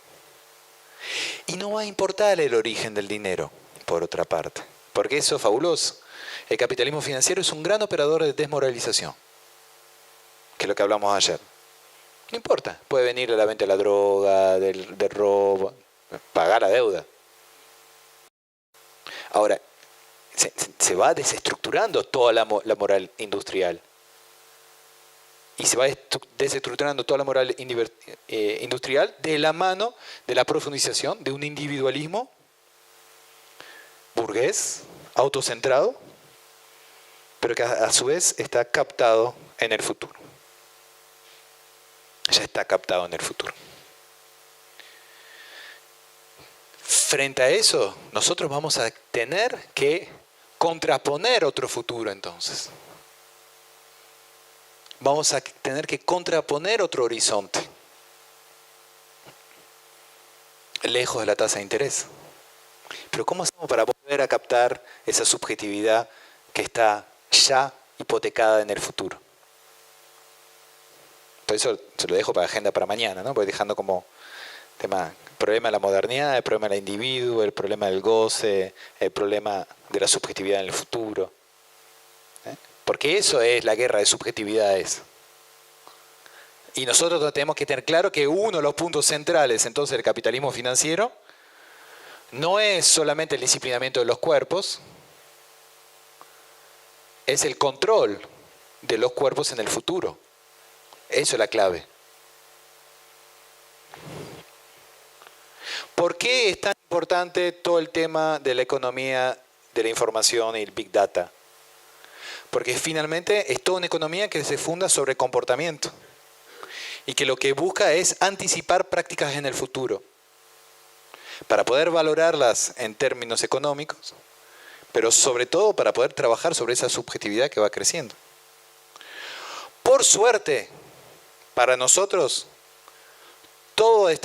Y no va a importar el origen del dinero, por otra parte. Porque eso es fabuloso. El capitalismo financiero es un gran operador de desmoralización, que es lo que hablamos ayer. No importa, puede venir de la venta de la droga, del robo, pagar la deuda. Ahora, se va desestructurando toda la moral industrial. Y se va desestructurando toda la moral industrial de la mano de la profundización de un individualismo burgués, autocentrado, pero que a su vez está captado en el futuro. Ya está captado en el futuro. Frente a eso, nosotros vamos a tener que contraponer otro futuro entonces. Vamos a tener que contraponer otro horizonte, lejos de la tasa de interés. Pero ¿cómo hacemos para volver a captar esa subjetividad que está ya hipotecada en el futuro? Por eso se lo dejo para agenda para mañana, ¿no? Voy dejando como tema el problema de la modernidad, el problema del individuo, el problema del goce, el problema de la subjetividad en el futuro. Porque eso es la guerra de subjetividades. Y nosotros tenemos que tener claro que uno de los puntos centrales entonces del capitalismo financiero no es solamente el disciplinamiento de los cuerpos, es el control de los cuerpos en el futuro. Eso es la clave. ¿Por qué es tan importante todo el tema de la economía de la información y el Big Data? Porque finalmente es toda una economía que se funda sobre comportamiento y que lo que busca es anticipar prácticas en el futuro para poder valorarlas en términos económicos, pero sobre todo para poder trabajar sobre esa subjetividad que va creciendo. Por suerte, para nosotros, todas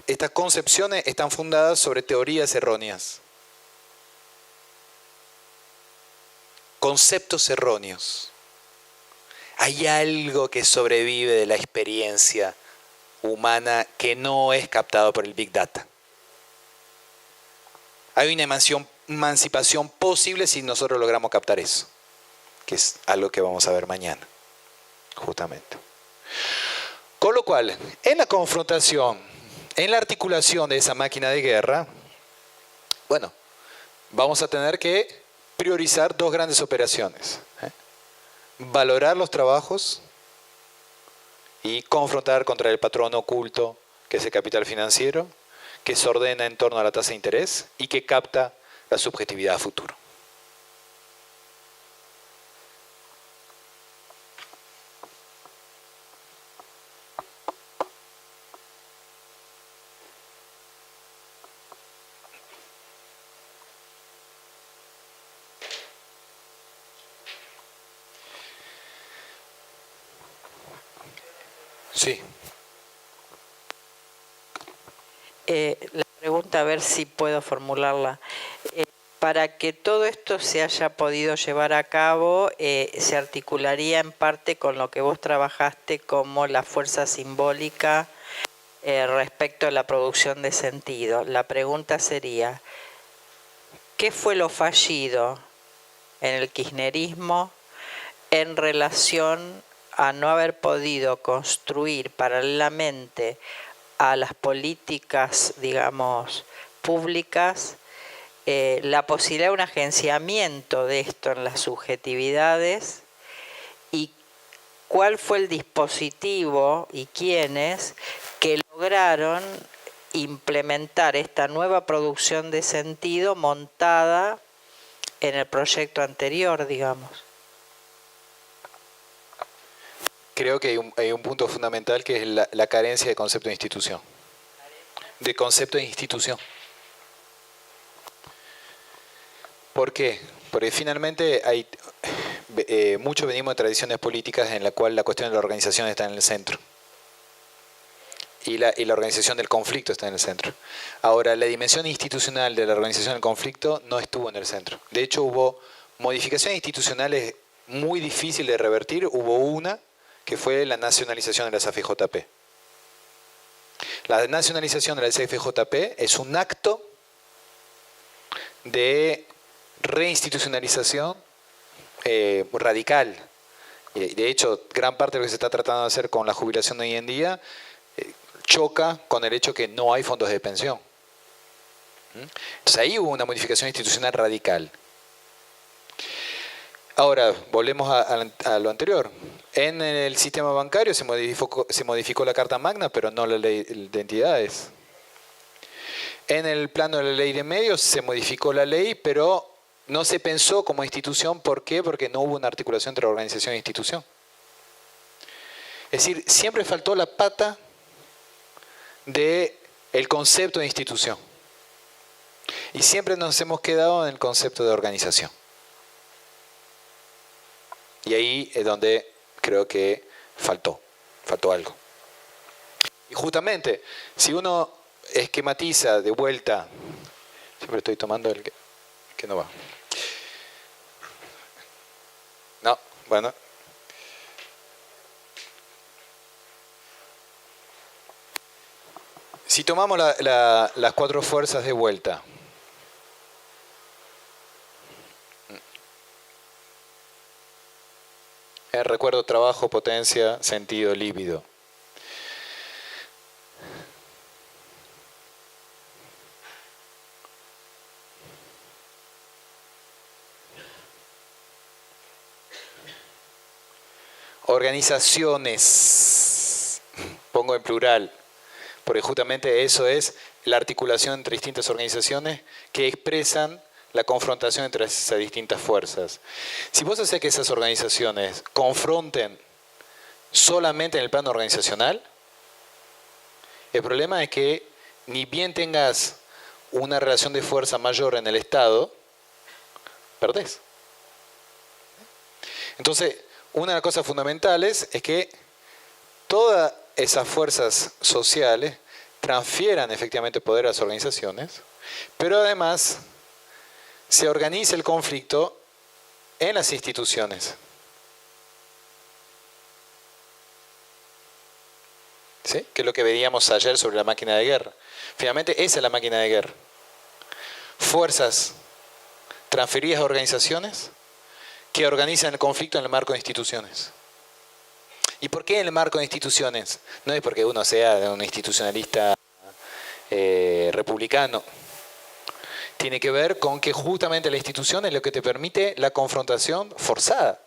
estas concepciones están fundadas sobre teorías erróneas. Conceptos erróneos. Hay algo que sobrevive de la experiencia humana que no es captado por el Big Data. Hay una emancipación posible si nosotros logramos captar eso, que es algo que vamos a ver mañana, justamente. Con lo cual, en la confrontación, en la articulación de esa máquina de guerra, bueno, vamos a tener que priorizar dos grandes operaciones. Valorar los trabajos y confrontar contra el patrón oculto, que es el capital financiero, que se ordena en torno a la tasa de interés y que capta la subjetividad a futuro. Sí. La pregunta, a ver si puedo formularla. Para que todo esto se haya podido llevar a cabo, se articularía en parte con lo que vos trabajaste como la fuerza simbólica respecto a la producción de sentido. La pregunta sería, ¿qué fue lo fallido en el kirchnerismo en relación a no haber podido construir paralelamente a las políticas, digamos, públicas, la posibilidad de un agenciamiento de esto en las subjetividades? ¿Y cuál fue el dispositivo y quiénes que lograron implementar esta nueva producción de sentido montada en el proyecto anterior, digamos? Creo que hay un punto fundamental que es la carencia de concepto de institución. De concepto de institución. ¿Por qué? Porque finalmente muchos venimos de tradiciones políticas en la cual la cuestión de la organización está en el centro. Y la organización del conflicto está en el centro. Ahora, la dimensión institucional de la organización del conflicto no estuvo en el centro. De hecho, hubo modificaciones institucionales muy difícil de revertir, hubo una que fue la nacionalización de las AFJP. La nacionalización de las AFJP es un acto de reinstitucionalización radical. De hecho, gran parte de lo que se está tratando de hacer con la jubilación hoy en día choca con el hecho que no hay fondos de pensión. Entonces ahí hubo una modificación institucional radical. Ahora, volvemos a lo anterior. En el sistema bancario se modificó la Carta Magna, pero no la ley de entidades. En el plano de la ley de medios se modificó la ley, pero no se pensó como institución. ¿Por qué? Porque no hubo una articulación entre organización e institución. Es decir, siempre faltó la pata del concepto de institución. Y siempre nos hemos quedado en el concepto de organización. Y ahí es donde creo que faltó algo. Y justamente, si uno esquematiza de vuelta, siempre estoy tomando el que no va. No, bueno. Si tomamos las cuatro fuerzas de vuelta, recuerdo, trabajo, potencia, sentido, líbido. Organizaciones, pongo en plural, porque justamente eso es la articulación entre distintas organizaciones que expresan la confrontación entre esas distintas fuerzas. Si vos haces que esas organizaciones confronten solamente en el plano organizacional, el problema es que ni bien tengas una relación de fuerza mayor en el Estado, perdés. Entonces, una de las cosas fundamentales es que todas esas fuerzas sociales transfieran efectivamente poder a las organizaciones, pero además se organiza el conflicto en las instituciones. ¿Sí? Que es lo que veíamos ayer sobre la máquina de guerra. Finalmente, esa es la máquina de guerra. Fuerzas transferidas a organizaciones que organizan el conflicto en el marco de instituciones. ¿Y por qué en el marco de instituciones? No es porque uno sea un institucionalista republicano. Tiene que ver con que justamente la institución es lo que te permite la confrontación forzada.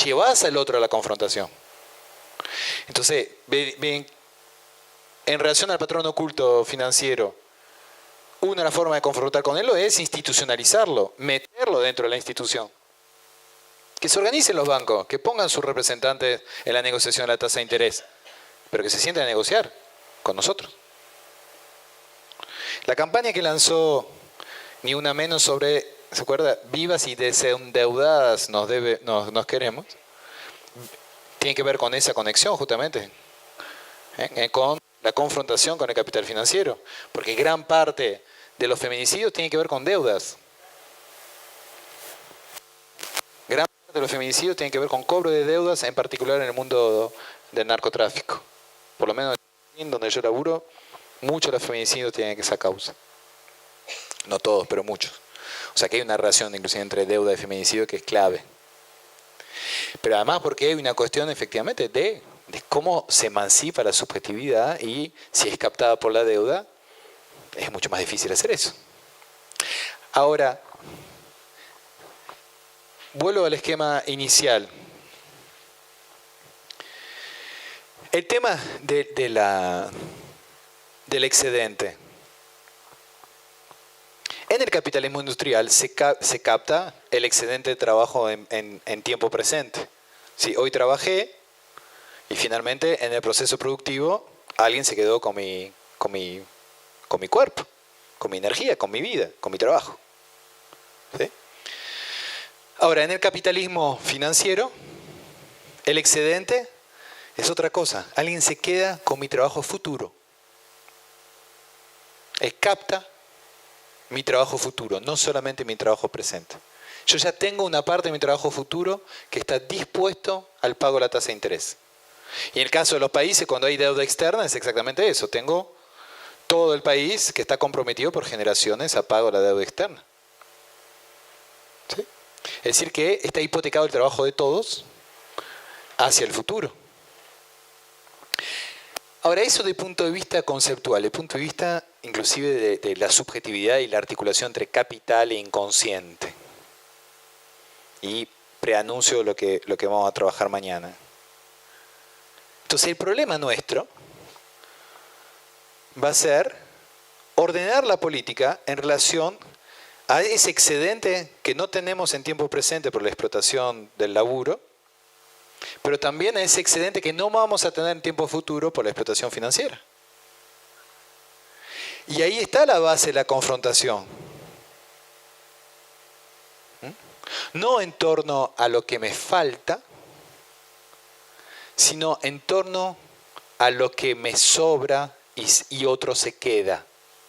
Llevas al otro a la confrontación. Entonces, en relación al patrón oculto financiero, una de las formas de confrontar con él es institucionalizarlo, meterlo dentro de la institución. Que se organicen los bancos, que pongan sus representantes en la negociación de la tasa de interés, pero que se sienten a negociar con nosotros. La campaña que lanzó Ni Una Menos sobre, ¿se acuerda? Vivas y desendeudadas nos queremos. Tiene que ver con esa conexión justamente, con la confrontación con el capital financiero, porque gran parte de los feminicidios tiene que ver con deudas. Gran parte de los feminicidios tiene que ver con cobro de deudas, en particular en el mundo del narcotráfico. Por lo menos en donde yo laburo, muchos de los feminicidios tienen esa causa. No todos, pero muchos. O sea que hay una relación inclusive entre deuda y feminicidio que es clave. Pero además porque hay una cuestión efectivamente de cómo se emancipa la subjetividad, y si es captada por la deuda, es mucho más difícil hacer eso. Ahora, vuelvo al esquema inicial. El tema del excedente. En el capitalismo industrial se capta el excedente de trabajo en tiempo presente. Sí, hoy trabajé y finalmente en el proceso productivo alguien se quedó con mi cuerpo, con mi energía, con mi vida, con mi trabajo. ¿Sí? Ahora, en el capitalismo financiero, el excedente es otra cosa. Alguien se queda con mi trabajo futuro. Capta mi trabajo futuro, no solamente mi trabajo presente. Yo ya tengo una parte de mi trabajo futuro que está dispuesto al pago de la tasa de interés. Y en el caso de los países, cuando hay deuda externa, es exactamente eso. Tengo todo el país que está comprometido por generaciones a pago de la deuda externa. ¿Sí? Es decir, que está hipotecado el trabajo de todos hacia el futuro. Ahora, eso de punto de vista conceptual, de punto de vista inclusive de la subjetividad y la articulación entre capital e inconsciente. Y preanuncio lo que vamos a trabajar mañana. Entonces, el problema nuestro va a ser ordenar la política en relación a ese excedente que no tenemos en tiempo presente por la explotación del laburo, pero también a ese excedente que no vamos a tener en tiempo futuro por la explotación financiera. Y ahí está la base de la confrontación. No en torno a lo que me falta, sino en torno a lo que me sobra y otro se queda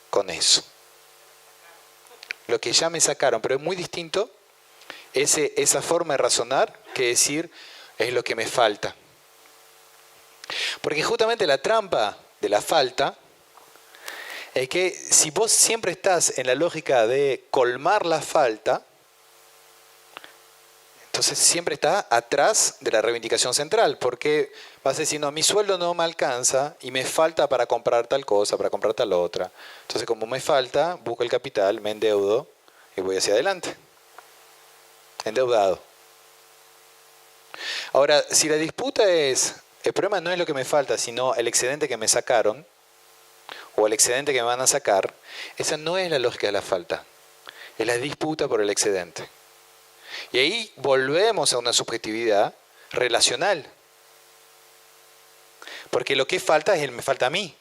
con eso. Lo que ya me sacaron, pero es muy distinto esa forma de razonar que decir es lo que me falta. Porque justamente la trampa de la falta es que si vos siempre estás en la lógica de colmar la falta, entonces siempre está atrás de la reivindicación central, porque vas a decir, no, mi sueldo no me alcanza y me falta para comprar tal cosa, para comprar tal otra. Entonces, como me falta, busco el capital, me endeudo y voy hacia adelante. Endeudado. Ahora, si la disputa es, el problema no es lo que me falta, sino el excedente que me sacaron, o el excedente que me van a sacar, esa no es la lógica de la falta. Es la disputa por el excedente. Y ahí volvemos a una subjetividad relacional. Porque lo que falta es me falta a mí.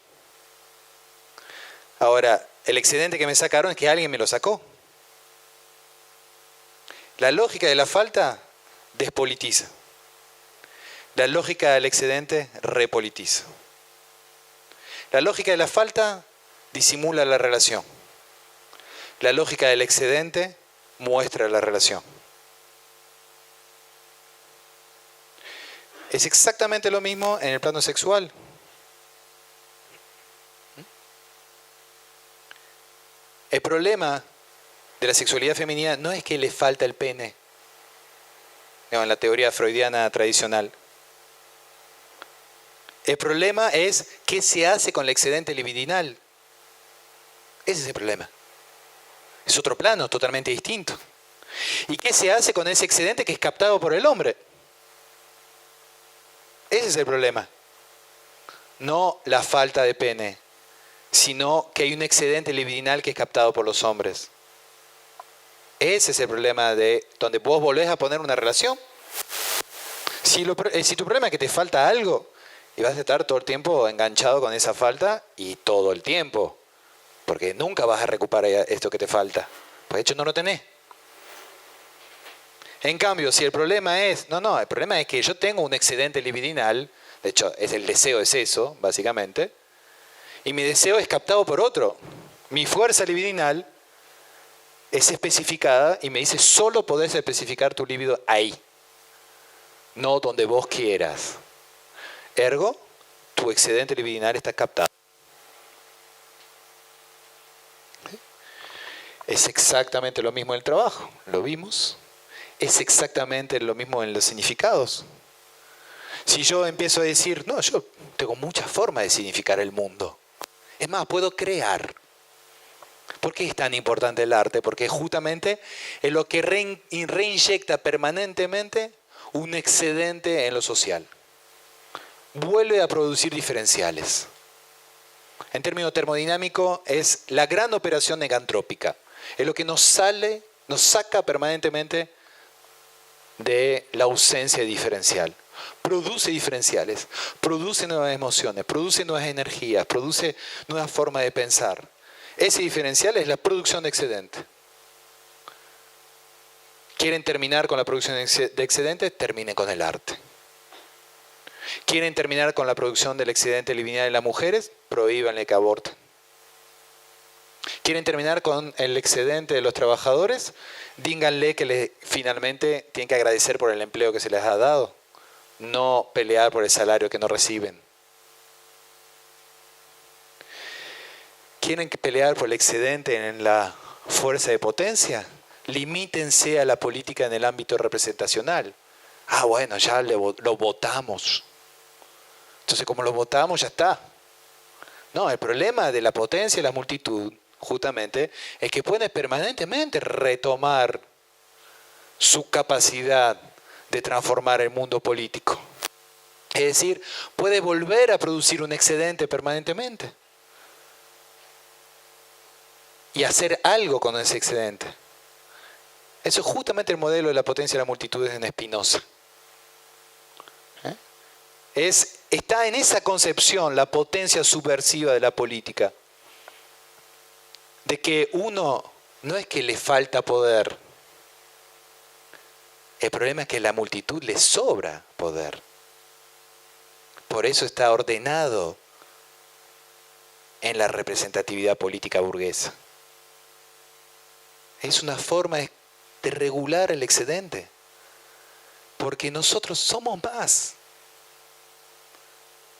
Ahora, el excedente que me sacaron es que alguien me lo sacó. La lógica de la falta despolitiza. La lógica del excedente repolitiza. La lógica de la falta disimula la relación. La lógica del excedente muestra la relación. Es exactamente lo mismo en el plano sexual. El problema de la sexualidad femenina no es que le falta el pene, en la teoría freudiana tradicional. El problema es qué se hace con el excedente libidinal. Ese es el problema. Es otro plano totalmente distinto. ¿Y qué se hace con ese excedente que es captado por el hombre? Ese es el problema. No la falta de pene, sino que hay un excedente libidinal que es captado por los hombres. Ese es el problema de donde vos volvés a poner una relación. Si tu problema es que te falta algo, y vas a estar todo el tiempo enganchado con esa falta y todo el tiempo, porque nunca vas a recuperar esto que te falta, pues de hecho no lo tenés. En cambio, si el problema es, el problema es que yo tengo un excedente libidinal, de hecho el deseo es eso, básicamente, y mi deseo es captado por otro. Mi fuerza libidinal es especificada y me dice, solo podés especificar tu libido ahí, no donde vos quieras. Ergo, tu excedente libidinal está captado. Es exactamente lo mismo en el trabajo, lo vimos. Es exactamente lo mismo en los significados. Si yo empiezo a decir, no, yo tengo muchas formas de significar el mundo. Es más, puedo crear. ¿Por qué es tan importante el arte? Porque justamente es lo que reinyecta permanentemente un excedente en lo social. Vuelve a producir diferenciales. En términos termodinámicos, es la gran operación negantrópica. Es lo que nos saca permanentemente de la ausencia de diferencial. Produce diferenciales, produce nuevas emociones, produce nuevas energías, produce nuevas formas de pensar. Ese diferencial es la producción de excedente. ¿Quieren terminar con la producción de excedente? Terminen con el arte. ¿Quieren terminar con la producción del excedente libidinal en las mujeres? Prohíbanle que aborten. ¿Quieren terminar con el excedente de los trabajadores? Díganle que finalmente tienen que agradecer por el empleo que se les ha dado, no pelear por el salario que no reciben. ¿Quieren pelear por el excedente en la fuerza de potencia? Limítense a la política en el ámbito representacional. Ah, bueno, ya lo votamos. Entonces, como lo votamos, ya está. No, el problema de la potencia y la multitud, justamente, es que pueden permanentemente retomar su capacidad de transformar el mundo político. Es decir, puede volver a producir un excedente permanentemente y hacer algo con ese excedente. Eso es justamente el modelo de la potencia de la multitud en Spinoza. Está en esa concepción la potencia subversiva de la política. De que uno no es que le falta poder. El problema es que a la multitud le sobra poder. Por eso está ordenado en la representatividad política burguesa. Es una forma de regular el excedente. Porque nosotros somos más.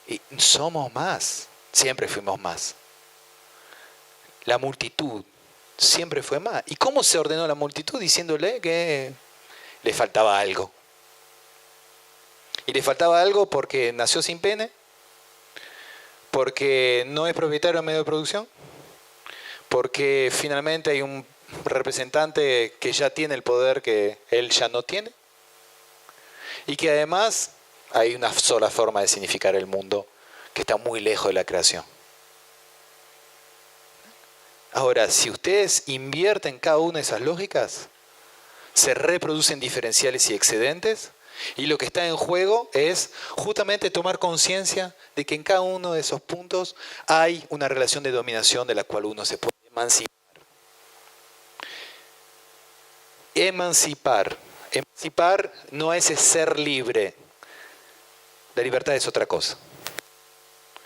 Y somos más. Siempre fuimos más. La multitud siempre fue más. ¿Y cómo se ordenó la multitud? Diciéndole que le faltaba algo. Y le faltaba algo porque nació sin pene, porque no es propietario de medio de producción, porque finalmente hay un representante que ya tiene el poder que él ya no tiene, y que además hay una sola forma de significar el mundo que está muy lejos de la creación. Ahora, si ustedes invierten cada una de esas lógicas, se reproducen diferenciales y excedentes, y lo que está en juego es justamente tomar conciencia de que en cada uno de esos puntos hay una relación de dominación de la cual uno se puede emancipar. Emancipar no es ser libre. La libertad es otra cosa.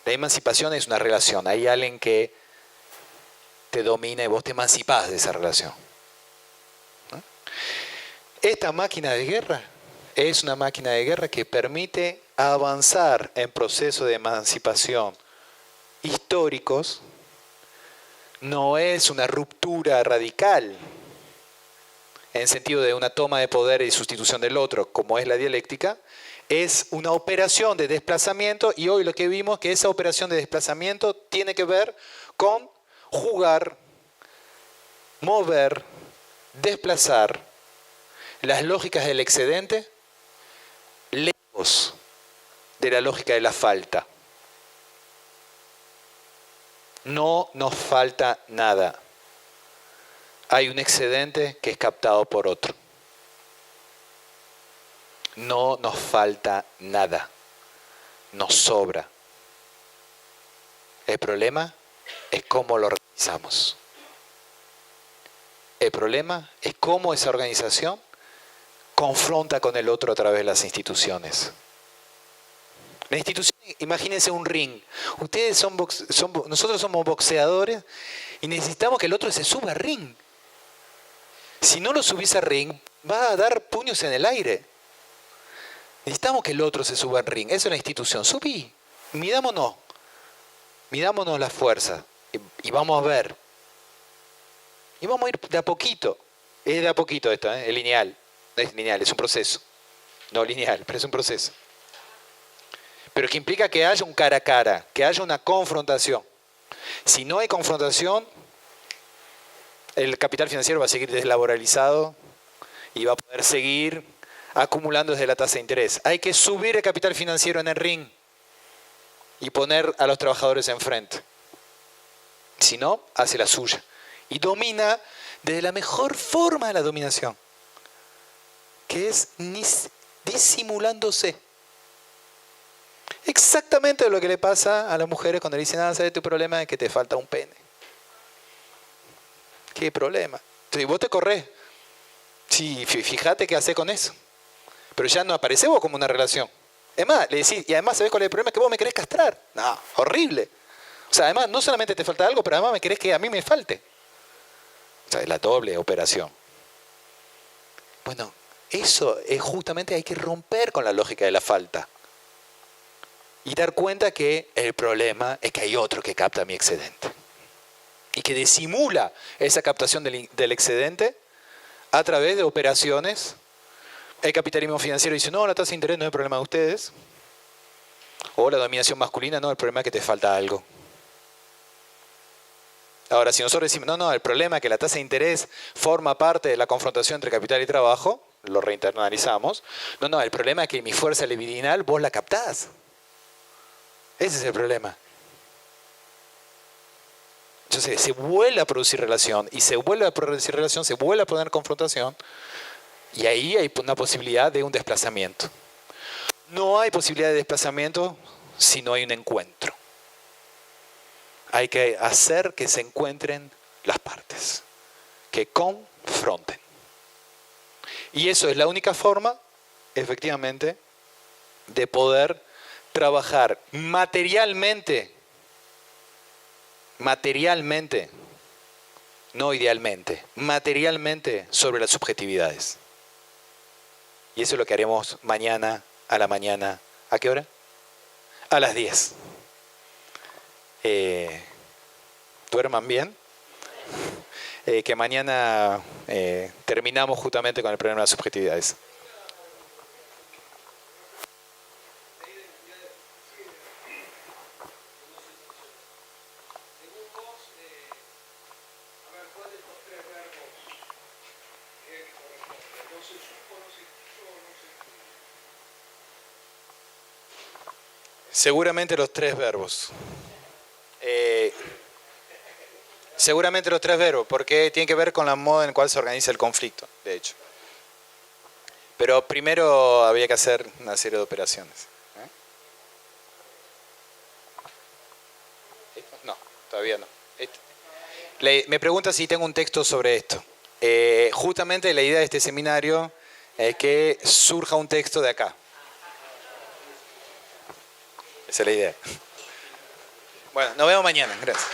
La emancipación es una relación. Hay alguien que te domina y vos te emancipás de esa relación. ¿No? Esta máquina de guerra es una máquina de guerra que permite avanzar en procesos de emancipación históricos. No es una ruptura radical en sentido de una toma de poder y sustitución del otro, como es la dialéctica. Es una operación de desplazamiento, y hoy lo que vimos es que esa operación de desplazamiento tiene que ver con jugar, mover, desplazar las lógicas del excedente lejos de la lógica de la falta. No nos falta nada. Hay un excedente que es captado por otro. No nos falta nada. Nos sobra. El problema es cómo lo organizamos. El problema es cómo esa organización confronta con el otro a través de las instituciones. La institución, imagínense un ring. Ustedes nosotros somos boxeadores y necesitamos que el otro se suba al ring. Si no lo subís al ring, va a dar puños en el aire. Necesitamos que el otro se suba al ring. Eso es la institución. Subí, midámonos la fuerza y vamos a ver. Y vamos a ir de a poquito. Es de a poquito esto, es lineal. No es lineal, es un proceso. No lineal, pero es un proceso. Pero que implica que haya un cara a cara, que haya una confrontación. Si no hay confrontación, el capital financiero va a seguir deslaboralizado y va a poder seguir acumulando desde la tasa de interés. Hay que subir el capital financiero en el ring y poner a los trabajadores enfrente. Si no, hace la suya. Y domina desde la mejor forma de la dominación, que es disimulándose. Exactamente lo que le pasa a las mujeres cuando le dicen, ¿sabes? Tu problema es que te falta un pene. ¿Qué problema? Entonces vos te corres. Sí, fíjate qué haces con eso. Pero ya no aparece vos como una relación. Es más, le decís, y además, ¿sabés cuál es el problema? Es que vos me querés castrar. No, horrible. O sea, además, no solamente te falta algo, pero además me querés que a mí me falte. O sea, la doble operación. Bueno, eso es justamente, hay que romper con la lógica de la falta. Y dar cuenta que el problema es que hay otro que capta mi excedente. Y que disimula esa captación del excedente a través de operaciones. El capitalismo financiero dice, no, la tasa de interés no es el problema de ustedes. O la dominación masculina, no, el problema es que te falta algo. Ahora, si nosotros decimos, no, el problema es que la tasa de interés forma parte de la confrontación entre capital y trabajo, lo reinternalizamos. No, el problema es que mi fuerza libidinal vos la captás. Ese es el problema. Entonces se vuelve a producir relación, y se vuelve a producir relación, se vuelve a poner confrontación, y ahí hay una posibilidad de un desplazamiento. No hay posibilidad de desplazamiento si no hay un encuentro. Hay que hacer que se encuentren las partes, que confronten. Y eso es la única forma, efectivamente, de poder trabajar materialmente, no idealmente, materialmente sobre las subjetividades. Y eso es lo que haremos mañana a la mañana. ¿A qué hora? A las 10. Duerman bien. Que mañana terminamos justamente con el problema de las subjetividades. Seguramente los tres verbos. Seguramente los tres verbos, porque tiene que ver con la modo en el cual se organiza el conflicto, de hecho. Pero primero había que hacer una serie de operaciones. No, todavía no. Me pregunta si tengo un texto sobre esto. Justamente la idea de este seminario es que surja un texto de acá. Esa es la idea. Bueno, nos vemos mañana. Gracias.